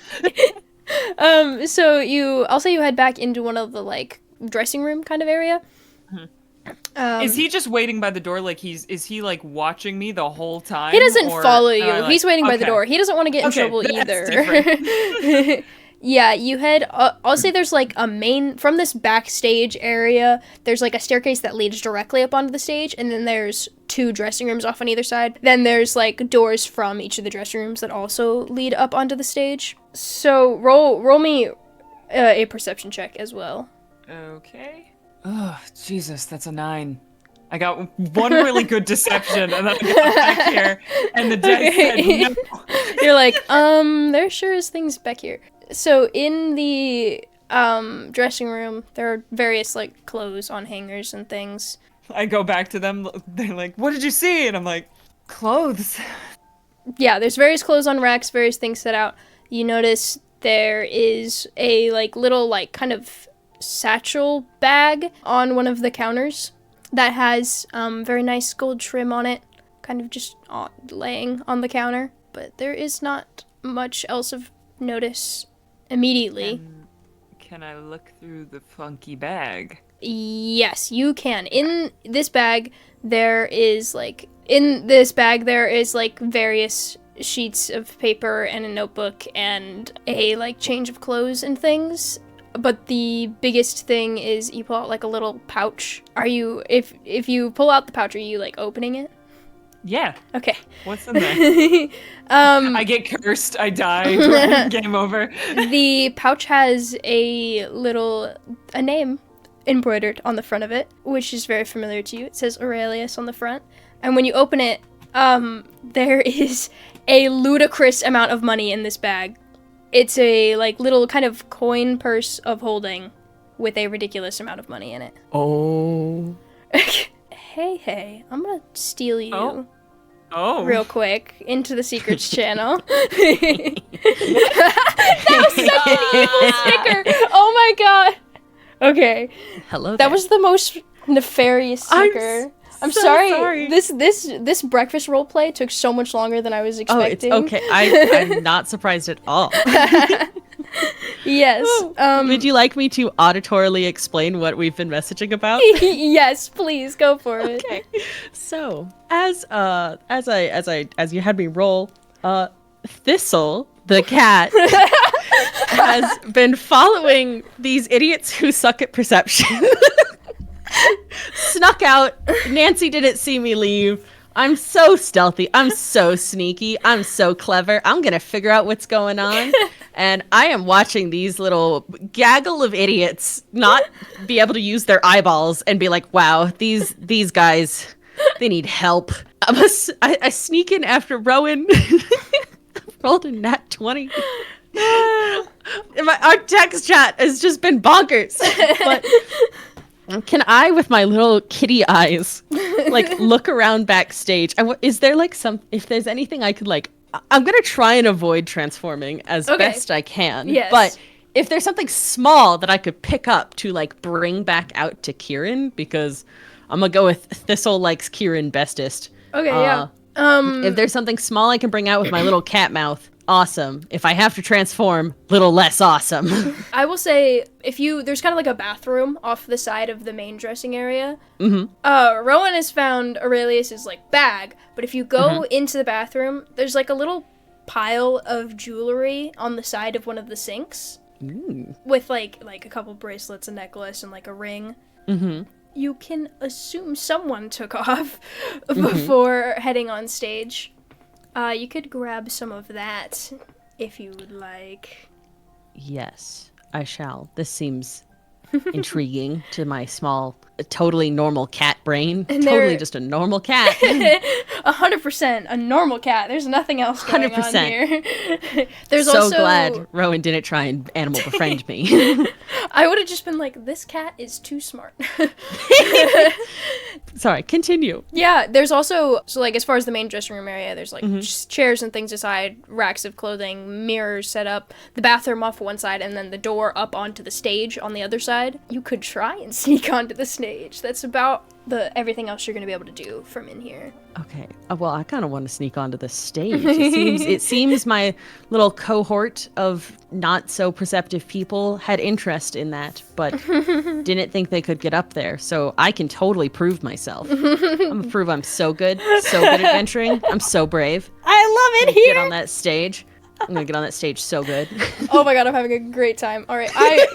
So I'll say you head back into one of the like dressing room kind of area. Is he just waiting by the door? Like is he like watching me the whole time? He doesn't or follow you. am I, like- He's waiting by the okay. door. He doesn't want to get in Okay, trouble that's either. different. Yeah, you head. I'll say there's like a main from this backstage area. There's like a staircase that leads directly up onto the stage, and then there's 2 dressing rooms off on either side. Then there's like doors from each of the dressing rooms that also lead up onto the stage. So roll me a perception check as well. Okay. Oh, Jesus, that's a 9. I got one really good deception, and then I got back here, and the dice Okay. said no. You're like, there sure is things back here. So in the dressing room, there are various like clothes on hangers and things. I go back to them. They're like, "What did you see?" And I'm like, "Clothes." Yeah, there's various clothes on racks, various things set out. You notice there is a like little like kind of satchel bag on one of the counters that has very nice gold trim on it, kind of just laying on the counter. But there is not much else of notice immediately. Can I look through the funky bag? Yes, you can. In this bag, there is like various sheets of paper and a notebook and a like change of clothes and things. But the biggest thing is you pull out like a little pouch. Are you if you pull out the pouch, are you like opening it? Yeah. Okay. What's in there? I get cursed. I die. Game over. The pouch has a name embroidered on the front of it, which is very familiar to you. It says Aurelius on the front. And when you open it, there is a ludicrous amount of money in this bag. It's a like little kind of coin purse of holding with a ridiculous amount of money in it. Oh. Hey, I'm gonna steal you Oh. real quick into the secrets channel. That was such an evil sticker. Oh my god. Okay. Hello. That was the most nefarious sticker. I'm so sorry. sorry. This breakfast roleplay took so much longer than I was Oh, it's expecting. okay. I'm not surprised at all. Yes. Would you like me to auditorily explain what we've been messaging about? Yes, please go for it. Okay. So, as you had me roll, Thistle, the cat, has been following these idiots who suck at perception. Snuck out. Nancy didn't see me leave. I'm so stealthy. I'm so sneaky. I'm so clever. I'm going to figure out what's going on. And I am watching these little gaggle of idiots not be able to use their eyeballs and be like, wow, these guys, they need help. I sneak in after Rowan. Rolled a nat 20. Our text chat has just been bonkers. But can I, with my little kitty eyes, like look around backstage? Is there like if there's anything I could like, I'm gonna try and avoid transforming as best I can. Yes. But if there's something small that I could pick up to like bring back out to Kieran, because I'm gonna go with Thistle likes Kieran bestest. Okay, yeah. If there's something small I can bring out with my little cat mouth, awesome. If I have to transform, little less awesome. I will say, there's kind of like a bathroom off the side of the main dressing area. Mm-hmm. Rowan has found Aurelius's like bag, but if you go into the bathroom, there's like a little pile of jewelry on the side of one of the sinks. Ooh. With like a couple bracelets, a necklace, and like a ring. Mm-hmm. You can assume someone took off before heading on stage. You could grab some of that if you would like. Yes, I shall. This seems intriguing to my small, totally normal cat brain. And totally just a normal cat. 100% a normal cat. There's nothing else going 100%. on here. There's so also glad Rowan didn't try and animal befriend me. I would have just been like, this cat is too smart. Sorry, continue. Yeah, there's also, so like as far as the main dressing room area, there's like just chairs and things aside, racks of clothing, mirrors set up, the bathroom off one side, and then the door up onto the stage on the other side. You could try and sneak onto the stage. That's about everything else you're going to be able to do from in here. Okay. Well, I kind of want to sneak onto the stage. It seems my little cohort of not so perceptive people had interest in that, but didn't think they could get up there. So I can totally prove myself. I'm gonna prove I'm so good at adventuring. I'm so brave. I love it here. Get on that stage. I'm gonna get on that stage so good. Oh my god, I'm having a great time. All right,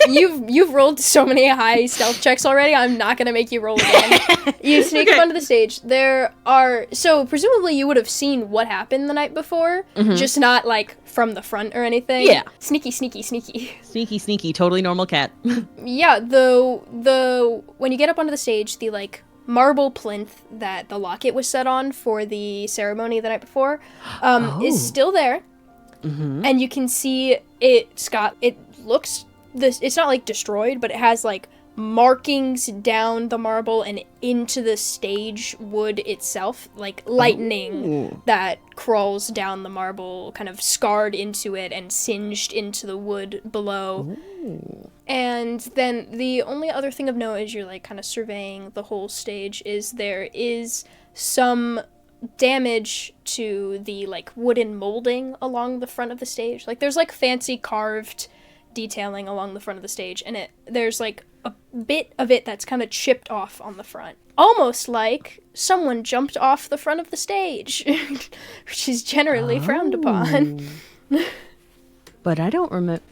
you've rolled so many high stealth checks already. I'm not gonna make you roll again. You sneak up onto the stage. So presumably you would have seen what happened the night before, just not like from the front or anything. Yeah. Sneaky. Sneaky, totally normal cat. Yeah, the when you get up onto the stage, the like marble plinth that the locket was set on for the ceremony the night before is still there. And you can see it's not like destroyed, but it has like markings down the marble and into the stage wood itself, like lightning that crawls down the marble, kind of scarred into it and singed into the wood below. And then the only other thing of note as you're like kind of surveying the whole stage is there is some damage to the like wooden molding along the front of the stage. Like there's like fancy carved detailing along the front of the stage, and there's like a bit of it that's kind of chipped off on the front, almost like someone jumped off the front of the stage, which is generally frowned upon. But I don't remember.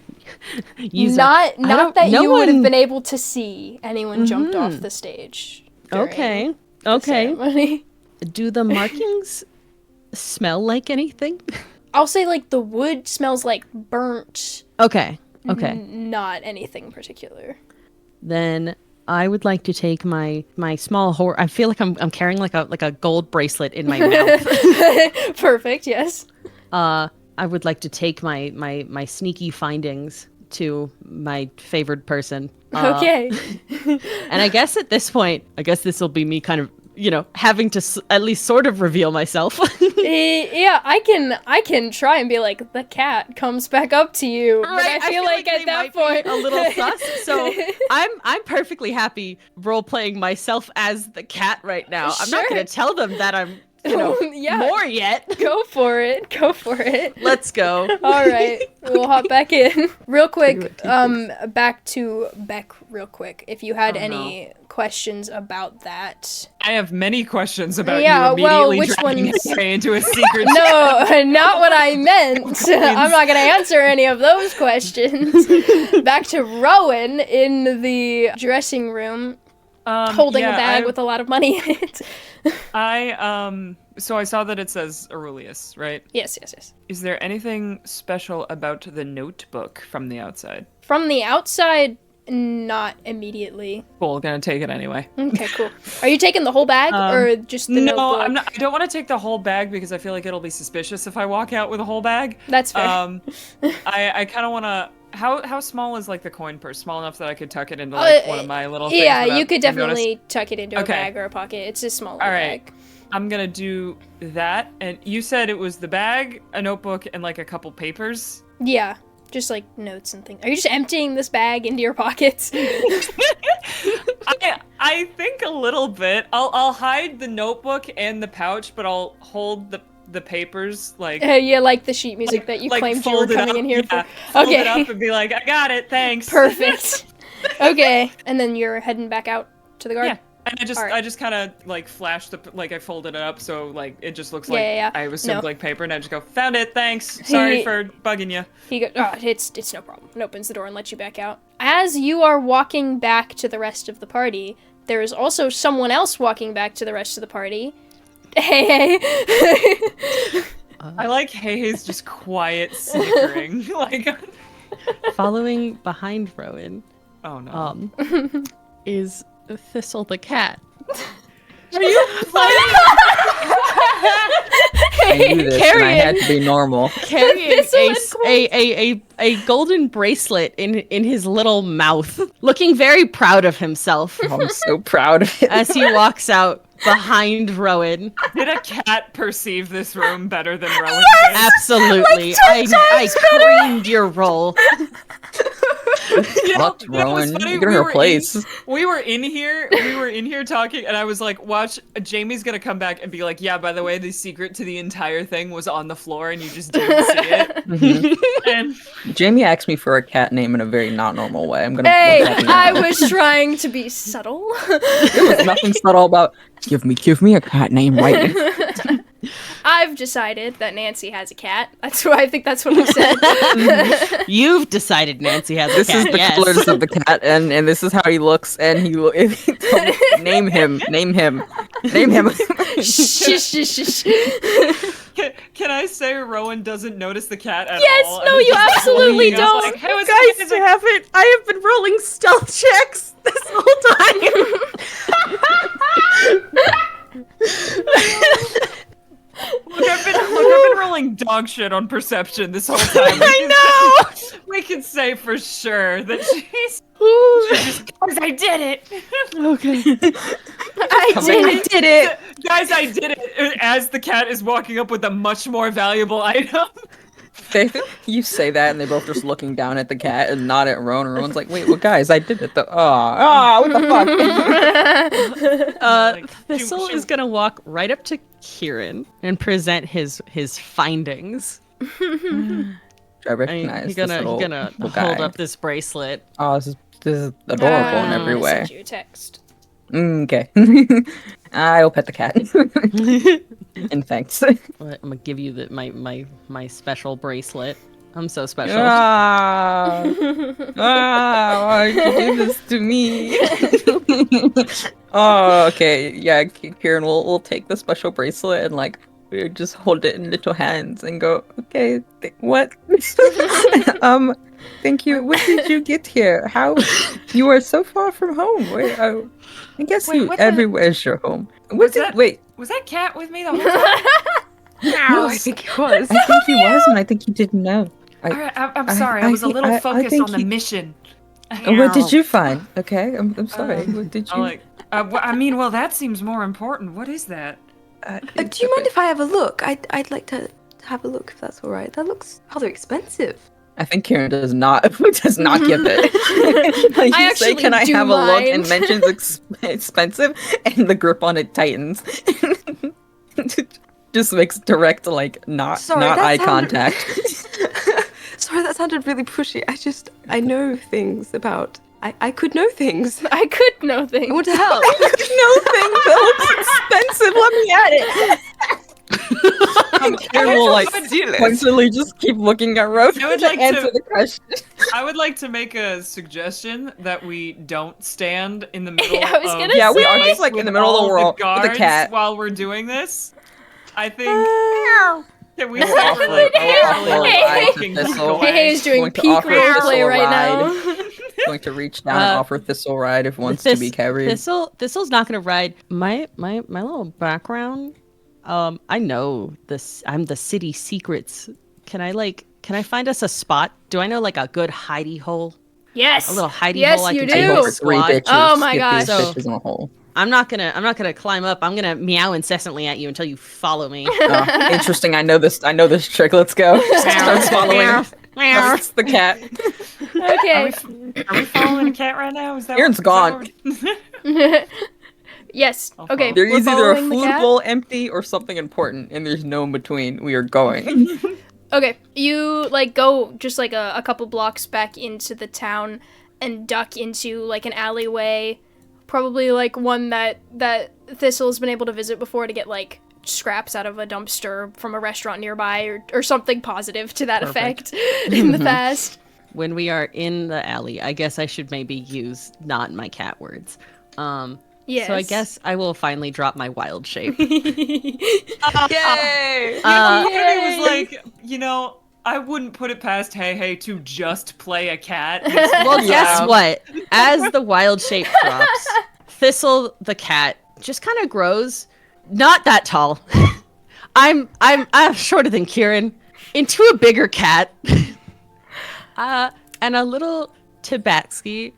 Not that you would have been able to see anyone jumped off the stage. Okay. The ceremony. Do the markings smell like anything? I'll say like the wood smells like burnt. Okay. Not anything particular. Then I would like to take my small horse. I feel like I'm carrying like a gold bracelet in my mouth. Perfect. Yes. I would like to take my sneaky findings to my favored person. Okay. And I guess at this point, this will be me kind of, having to at least sort of reveal myself. Yeah, I can try and be like, the cat comes back up to you. But Right, I feel like at that point a little sus. So I'm perfectly happy role playing myself as the cat right now. I'm not Sure. going to tell them that I'm Yeah. more yet. Go for it. Go for it. Let's go. All right, we'll hop back in real quick. Take Back to Beck real quick. If you had Oh, no. any questions about that. I have many questions about Yeah, you well, immediately which dragging ones? this guy into a secret. No, not what I meant. I'm not gonna answer any of those questions. Back to Rowan in the dressing room, holding a bag with a lot of money in it. So I saw that it says Aurelius, right? Yes. Is there anything special about the notebook from the outside? From the outside, not immediately. Cool, gonna take it anyway. Okay, cool. Are you taking the whole bag or just the No, notebook? I'm not. I don't want to take the whole bag because I feel like it'll be suspicious if I walk out with a whole bag. That's fair. I kind of want to. How small is like the coin purse? Small enough that I could tuck it into like one of my little things. Yeah, without you could being noticed? definitely tuck it into a Okay. bag or a pocket. It's a small All right. bag. I'm gonna do that. And you said it was the bag, a notebook, and like a couple papers. Yeah, just like notes and things. Are you just emptying this bag into your pockets? I think a little bit. I'll hide the notebook and the pouch, but I'll hold the papers like. Yeah, like the sheet music that you like claimed you were fold it coming up, in here yeah, for. Fold Okay. it up and be like, I got it, thanks. Perfect. Okay, and then you're heading back out to the guard? Yeah. And Alright. I just kind of like flashed I folded it up so like it just looks like Yeah. I assumed No. like paper, and I just go, found it, thanks. Sorry He- for bugging you. He goes, oh, it's no problem. And opens the door and lets you back out. As you are walking back to the rest of the party, there is also someone else walking back to the rest of the party. Hey. I like Hei's just quiet snickering. Like, Following behind Rowan, oh no. is Thistle the cat. Are you I knew this, and I had to be normal. Carrying Thistle a golden bracelet in his little mouth, looking very proud of himself I'm so proud of it. as he walks out behind Rowan. Did a cat perceive this room better than Rowan did? Absolutely. I creamed your roll. You know, Fucked, you know what's Rowan. funny? You're gonna We were replace. We were in here talking, and I was like, watch, Jamie's gonna come back and be like, yeah, by the way, the secret to the entire thing was on the floor and you just didn't see it. Mhm. And Jamie asked me for a cat name in a very not normal way. I'm gonna. Hey, let that be I known. was trying to be subtle. There was nothing subtle about. Give me a cat name right now. I've decided that Nancy has a cat. That's what I think. That's what I said. You've decided Nancy has a This cat. is the yes. colors of the cat, and this is how he looks, and name him. Shh, shh, shh, shh. can I say Rowan doesn't notice the cat at Yes, all? no, and is you just absolutely looking up don't. Like, hey, what's up, guys? haven't. I have been rolling stealth checks this whole time. Look, I've been rolling dog shit on perception this whole time. We can say for sure that she's just, guys, I did it. Okay. I did it. Guys, I did it. As the cat is walking up with a much more valuable item. You say that, and they both just looking down at the cat and not at Rowan. And Rowan's like, "Wait, well, guys, I did it though." What the fuck? Thistle Shoot. is gonna walk right up to Kieran and present his findings. I recognize He's this gonna little hold guy. up this bracelet. Oh, this is adorable in every I way. sent you a text. Okay. I'll pet the cat. And thanks. I'm gonna give you my special bracelet. I'm so special. Why did you do this to me? Oh, okay. Yeah, Kieran will take the special bracelet and like we just hold it in little hands and go, okay, what? Thank you. When did you get here? How? You are so far from home. Wait, I guess Wait, what the- everywhere's your home. Was that- Wait, Was that cat with me the whole time? no, I think he was. I think he was, and I think he didn't know. All right, I'm sorry. I was a think- little I focused think on the he- mission. What did you find? Okay, I'm sorry. What did you? I'm like, I mean, well, that seems more important. What is that? Do you mind if I have a look? I'd like to have a look if that's all right. That looks rather expensive. I think Kieran does not give it. Like, I you say, actually "Can I do have a look?" and mind. mentions expensive, and the grip on it tightens. Just makes direct, like, not Sorry, not that eye sounded- contact. Sorry, that sounded really pushy. I know things about. I could know things. I could know things. I want to help. No thing that looks expensive. Let me at it. Kieran will, like, constantly just keep looking at Rose I would to like to- answer the question. I would like to make a suggestion that we don't stand in the middle I was of gonna Yeah, we are say- just, like, in the middle of all the world with guards a cat. while we're doing this. I think can we I will say offer- we're like I will offer a Hey, ride to walking Thistle. away? Hey, hey is doing Going to peak offer Thistle roleplay a right ride. now. Going to reach down and offer Thistle a ride if wants to be carried. Thistle's not gonna ride. My little background. I know this. I'm the city secrets. Can I find us a spot? Do I know like a good hidey hole? Yes. A little hidey yes, hole I you can do. take I over hope three squad. bitches. Oh my Get these gosh. bitches in a hole. I'm not gonna climb up. I'm gonna meow incessantly at you until you follow me. Interesting. I know this trick. Let's go. Starts following. Meow. It's the cat. Okay. Are we following a cat right now? Is that Aaron's is that gone. what Yes. I'll Okay. follow. There we're is either a following the food cat. bowl empty or something important, and there's no in between. We are going. Okay, you like go just like a couple blocks back into the town and duck into like an alleyway, probably like one that Thistle's been able to visit before to get like scraps out of a dumpster from a restaurant nearby or something positive to that effect in the past. When we are in the alley, I guess I should maybe use not my cat words. Yes. So I guess I will finally drop my wild shape. Yay! It was like, I wouldn't put it past Hey to just play a cat. Well, guess Yeah. what? As the wild shape drops, Thistle the cat just kind of grows, not that tall. I'm shorter than Kieran, into a bigger cat, and a little Tabatsky,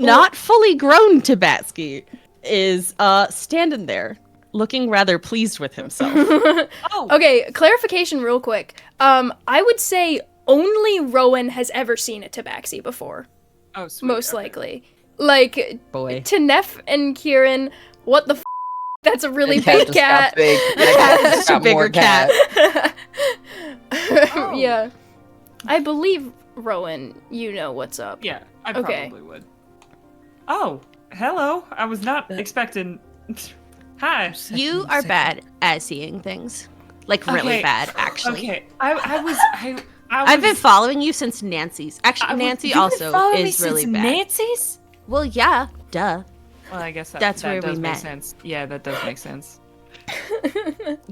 not fully grown Tabatsky, is standing there, looking rather pleased with himself. Okay, clarification real quick. I would say only Rowan has ever seen a tabaxi before. Oh, sweet. Most okay. likely. Like, Boy. to Neff and Kieran, what the f***? That's a really The cat big just got cat. big. The cat is just a Got more bigger cat. Oh. Yeah. I believe, Rowan, you know what's up. Yeah, I Okay. probably would. Oh, hello. I was not expecting. Hi. You are bad at seeing things. Like, really Okay. bad, actually. Okay, I was. I've been following you since Nancy's. Actually, I was- Nancy you've been also following me is really since bad. Nancy's? Well, yeah, duh. Well, I guess That's that where we does make met. sense. Yeah, that does make sense.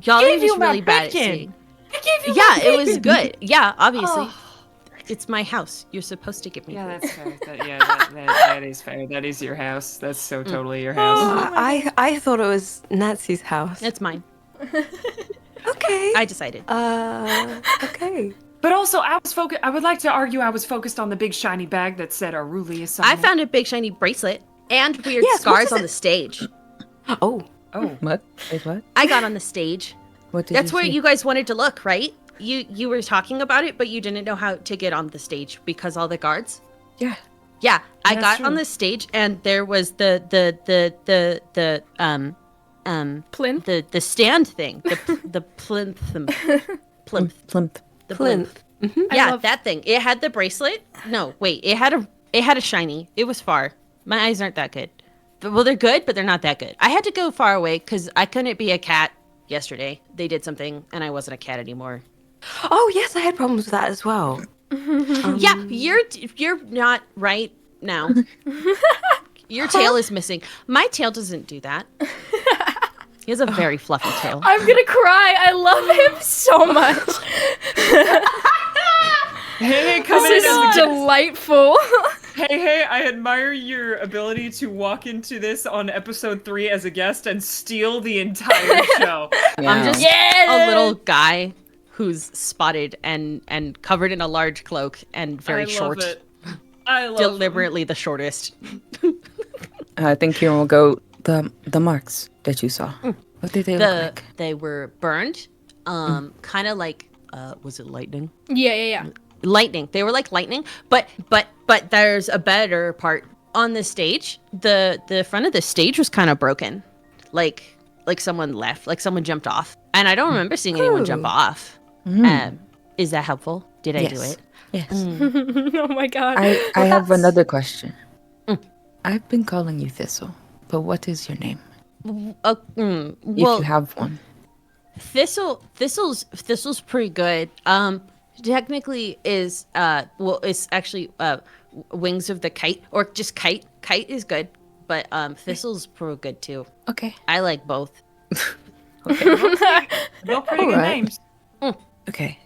Y'all Gave are you just my really bad at bacon. seeing. I gave you Yeah, it was good. Yeah, obviously. Oh. It's my house. You're supposed to give me Yeah, food. that's fair. That is fair. That is your house. That's so totally your house. I thought it was Nancy's house. It's mine. Okay. I decided. Okay. But also, I would like to argue I was focused on the big shiny bag that said Aurelius on I it. found a big shiny bracelet and weird Yes, what scars is on it? the stage. Oh. Oh, What? Wait, what? I got on the stage. What did That's you where see? you guys wanted to look, right? You were talking about it, but you didn't know how to get on the stage because all the guards. Yeah. Yeah, I That's got true. on the stage and there was the Plinth? the stand thing, the plinth, plinth, Plimp. the Plinth. Yeah, love- that thing. It had the bracelet. No, wait, it had a shiny. It was far. My eyes aren't that good. Well, they're good, but they're not that good. I had to go far away because I couldn't be a cat yesterday. They did something, and I wasn't a cat anymore. Oh yes, I had problems with that as well. Yeah, you're not right now. Your tail is missing. My tail doesn't do that. He has a very fluffy tail. I'm gonna cry. I love him so much. hey, come This in as a is guest. delightful. Hey, I admire your ability to walk into this on episode 3 as a guest and steal the entire show. I'm just Yeah. a little guy who's spotted and covered in a large cloak and very I love short. it. I love Deliberately the shortest. I think Kieran will go the marks that you saw. What did they look like? They were burned, kind of like was it lightning? Yeah. Lightning. They were like lightning, but there's a better part on the stage. The front of the stage was kind of broken, like someone left, like someone jumped off. And I don't remember seeing anyone jump Ooh. off. Mm. Is that helpful? Did I do Yes. it? Yes. Oh my god. I have that's- another question. Mm. I've been calling you Thistle, but what is your name? Well, If you have one. Thistle's pretty good. Technically is it's actually wings of the kite, or just kite. Kite is good, but Thistle's pretty good too. Okay. I like both. They're pretty good Alright. names. Okay.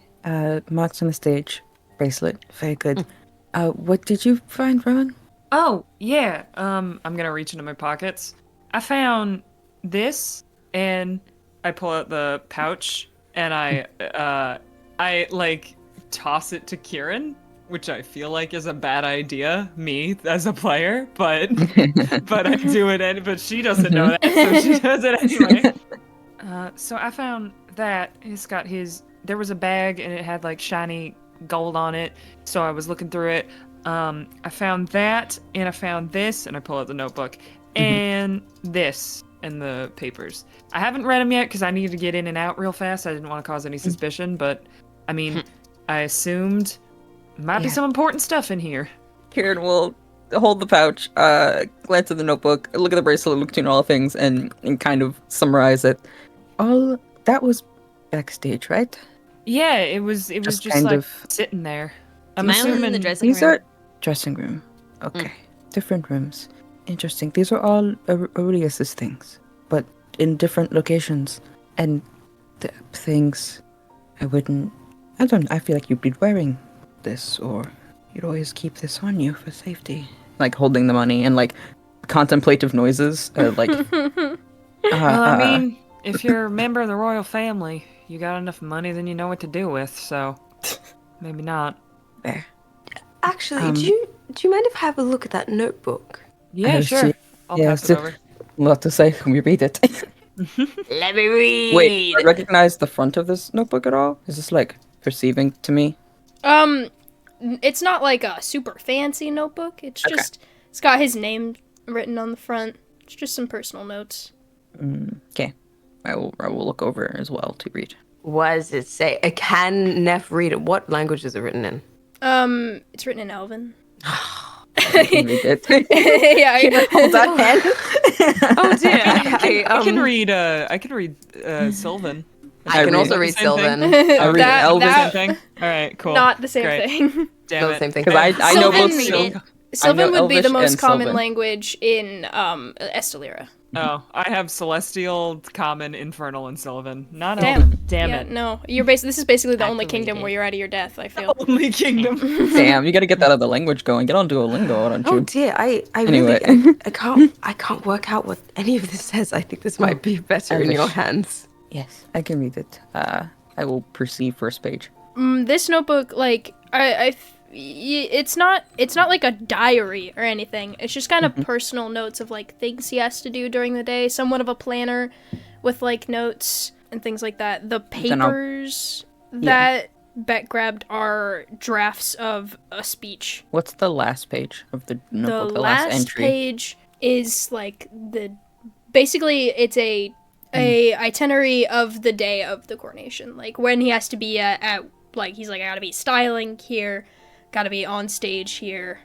Marks on the stage. Bracelet. Very good. What did you find, Ron? Oh, yeah. I'm gonna reach into my pockets. I found this, and I pull out the pouch, and I like toss it to Kieran, which I feel like is a bad idea, me as a player, but I do it, but she doesn't know that, so she does it anyway. So I found that there was a bag, and it had like shiny gold on it, so I was looking through it. I found that, and I found this, and I pull out the notebook, and this, and the papers. I haven't read them yet because I needed to get in and out real fast. I didn't want to cause any suspicion, but I mean, I assumed might be Yeah. some important stuff in here. Kieran will hold the pouch, glance at the notebook, look at the bracelet, look between all things, and kind of summarize it. All that was backstage, right? Yeah, it was just kind like of- sitting there. I'm Am I only in assuming the dressing These room? are dressing room. Okay. Different rooms. Interesting. These are all Aurelius's things, but in different locations. And the things I feel like you'd be wearing this, or you'd always keep this on you for safety. Like holding the money and like contemplative noises. Well, I mean, if you're a member of the royal family, you got enough money, then you know what to do with, so maybe not. there. Actually, do you mind if I have a look at that notebook? Yeah, Oh, sure. shit. I'll Yeah, pass it so- over. Lot to say. Can we read it? Let me read. Wait, I recognize the front of this notebook at all? Is this like perceiving to me? It's not like a super fancy notebook. It's Okay. just it's got his name written on the front. It's just some personal notes. Okay. I will look over as well to read. What does it say? Can Neff read it? What language is it written in? It's written in Elven. I can read it. Yeah. Hold on, hand. Oh dear. I can read Sylvan. I can read also the read same Sylvan. I read That- Elven. that- Same thing? Alright, cool. Not the same Great. thing. Damn Not the it. same thing. Because I know Sylvan both read Syl- it. Sylvan know would be the Elvish most and common Sylvan. language in Estelira. Oh, I have Celestial, Common, Infernal, and Sylvan. Not Damn. Elven. Damn Yeah, it. no. This is basically the only Activated. kingdom where you're out of your death, I feel. Only kingdom. Damn, you gotta get that other language going. Get on Duolingo, why don't you? Oh dear, I Anyway. really I can't work out what any of this says. I think this might be better in your Elvish. hands. Yes, I can read it. I will perceive first page. This notebook, like, it's not like a diary or anything. It's just kind of personal notes of like things he has to do during the day. Somewhat of a planner with like notes and things like that. The Then I'll- papers that Beck grabbed are drafts of a speech. What's the last page of the notebook? The last entry. page is like basically it's a itinerary of the day of the coronation, like when he has to be at like he's like I gotta be styling here, gotta be on stage here,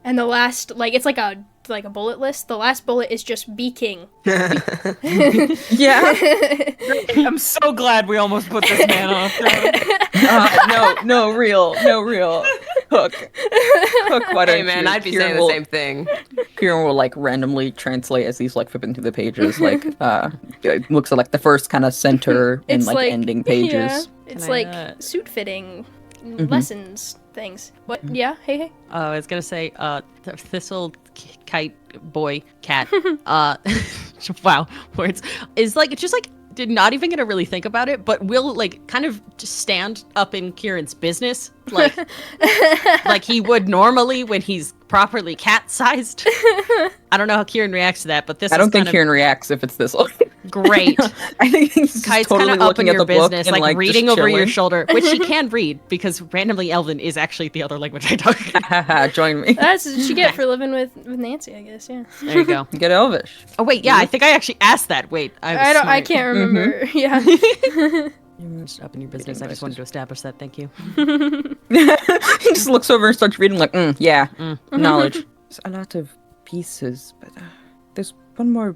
and the last like it's like a bullet list. The last bullet is just be king. Yeah. I'm so glad we almost put this man on a throne. No, real. Hook. Why don't Hey man, you? I'd be Kieran saying the will- same thing. Kieran will like randomly translate as he's like flipping through the pages. Like, it looks at like the first kind of center and It's like ending pages. Yeah, it's Can I, like suit fitting lessons things. What? Yeah. Hey. I was gonna say, Thistle, kite, boy, cat. Wow, words. Is like it's just like did not even gonna really think about it, but will like kind of just stand up in Kieran's business, like like he would normally when he's properly cat-sized. I don't know how Kieran reacts to that, but this I is don't think kind of, Kieran reacts if it's this. Great. I think he's just Kai's totally kind of up looking in at your the book business, and, like just reading over your chilling. shoulder, which she can read because randomly Elven is actually the other language I talk. Haha, join me. That's what you get for living with Nancy, I guess. Yeah. There you go. Get Elvish. Oh wait, yeah, I think I actually asked that. Wait, I was I don't. I smart. can't remember. Yeah. You're just up in your business. I just wanted to establish that. Thank you. He just looks over and starts reading like, yeah, Mm. knowledge. There's a lot of pieces, but there's one more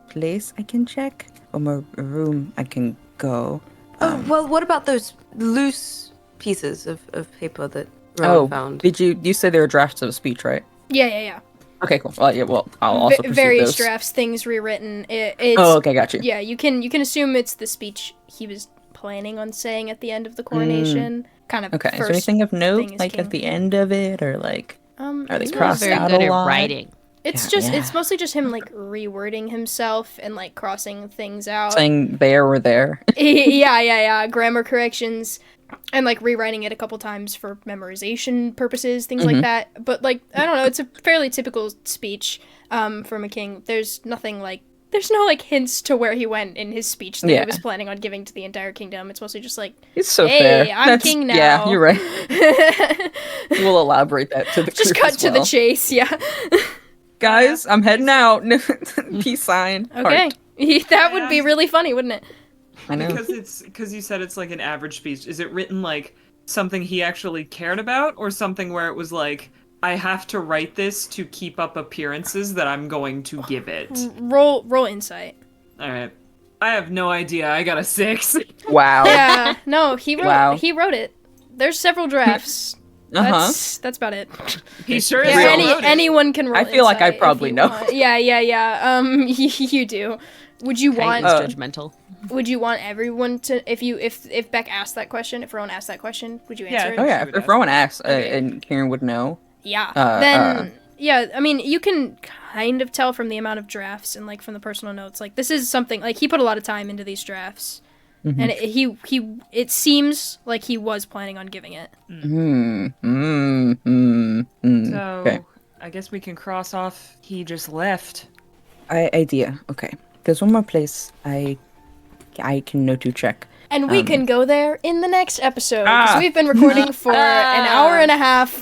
place I can check. One more room I can go. Oh, well, what about those loose pieces of paper that Rowan found? Did you say there were drafts of a speech, right? Yeah. Okay, cool. Well, yeah, well, I'll also proceed Various those. drafts, things rewritten. It's, Oh, okay, got you. Yeah, you can assume it's the speech he was planning on saying at the end of the coronation. Kind of. Okay, is there first anything of note, thing as like king. at the end of it, or like, are they it's crossed Very out good a at lot? writing. It's Yeah. it's mostly just him like rewording himself and like crossing things out. Saying there or there. yeah. Grammar corrections and like rewriting it a couple times for memorization purposes, things like that. But like I don't know, it's a fairly typical speech from a king. There's no like hints to where he went in his speech that he Yeah. was planning on giving to the entire kingdom. It's mostly just like, It's so hey, fair. I'm king now. Yeah, you're right. We'll elaborate that to the Just group cut as to the well. chase, yeah. Guys, I'm heading out. Peace sign. Okay. Heart. That would be really funny, wouldn't it? I know. Because you said it's like an average speech. Is it written like something he actually cared about, or something where it was like, I have to write this to keep up appearances that I'm going to give it? Roll insight. All right. I have no idea. I got a 6. Wow. Yeah, no, he wrote Wow. it. There's several drafts. That's about it. He sure Yeah, is. wrote it. anyone can roll. I feel like I insight if probably you know. want. Yeah. You do. Would you Kai want? is judgmental. Would you want everyone to? If Beck asked that question, if Rowan asked that question, would you answer Oh it? yeah, would if ask. Rowan asks Okay. and Kieran would know. Yeah. Uh, Yeah. I mean, you can kind of tell from the amount of drafts and like from the personal notes. Like this is something like he put a lot of time into these drafts, and it seems like he was planning on giving it. So, Okay. I guess we can cross off he just left. Idea. Okay. There's one more place I can know to check. And we can go there in the next episode because we've been recording for an Ah. hour and a half.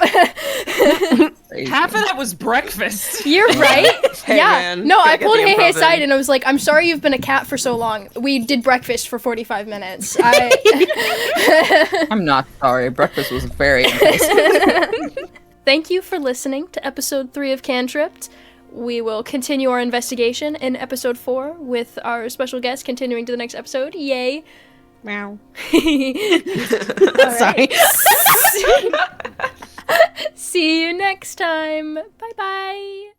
Half of that was breakfast. You're right. Hey, yeah. man, No, gotta I get pulled the Hey improv aside in. and I was like, I'm sorry you've been a cat for so long. We did breakfast for 45 minutes. I'm not sorry. Breakfast was very impressive. Thank you for listening to episode 3 of Cantripped. We will continue our investigation in episode 4 with our special guest continuing to the next episode. Yay. Meow. Sorry. See you next time. Bye bye.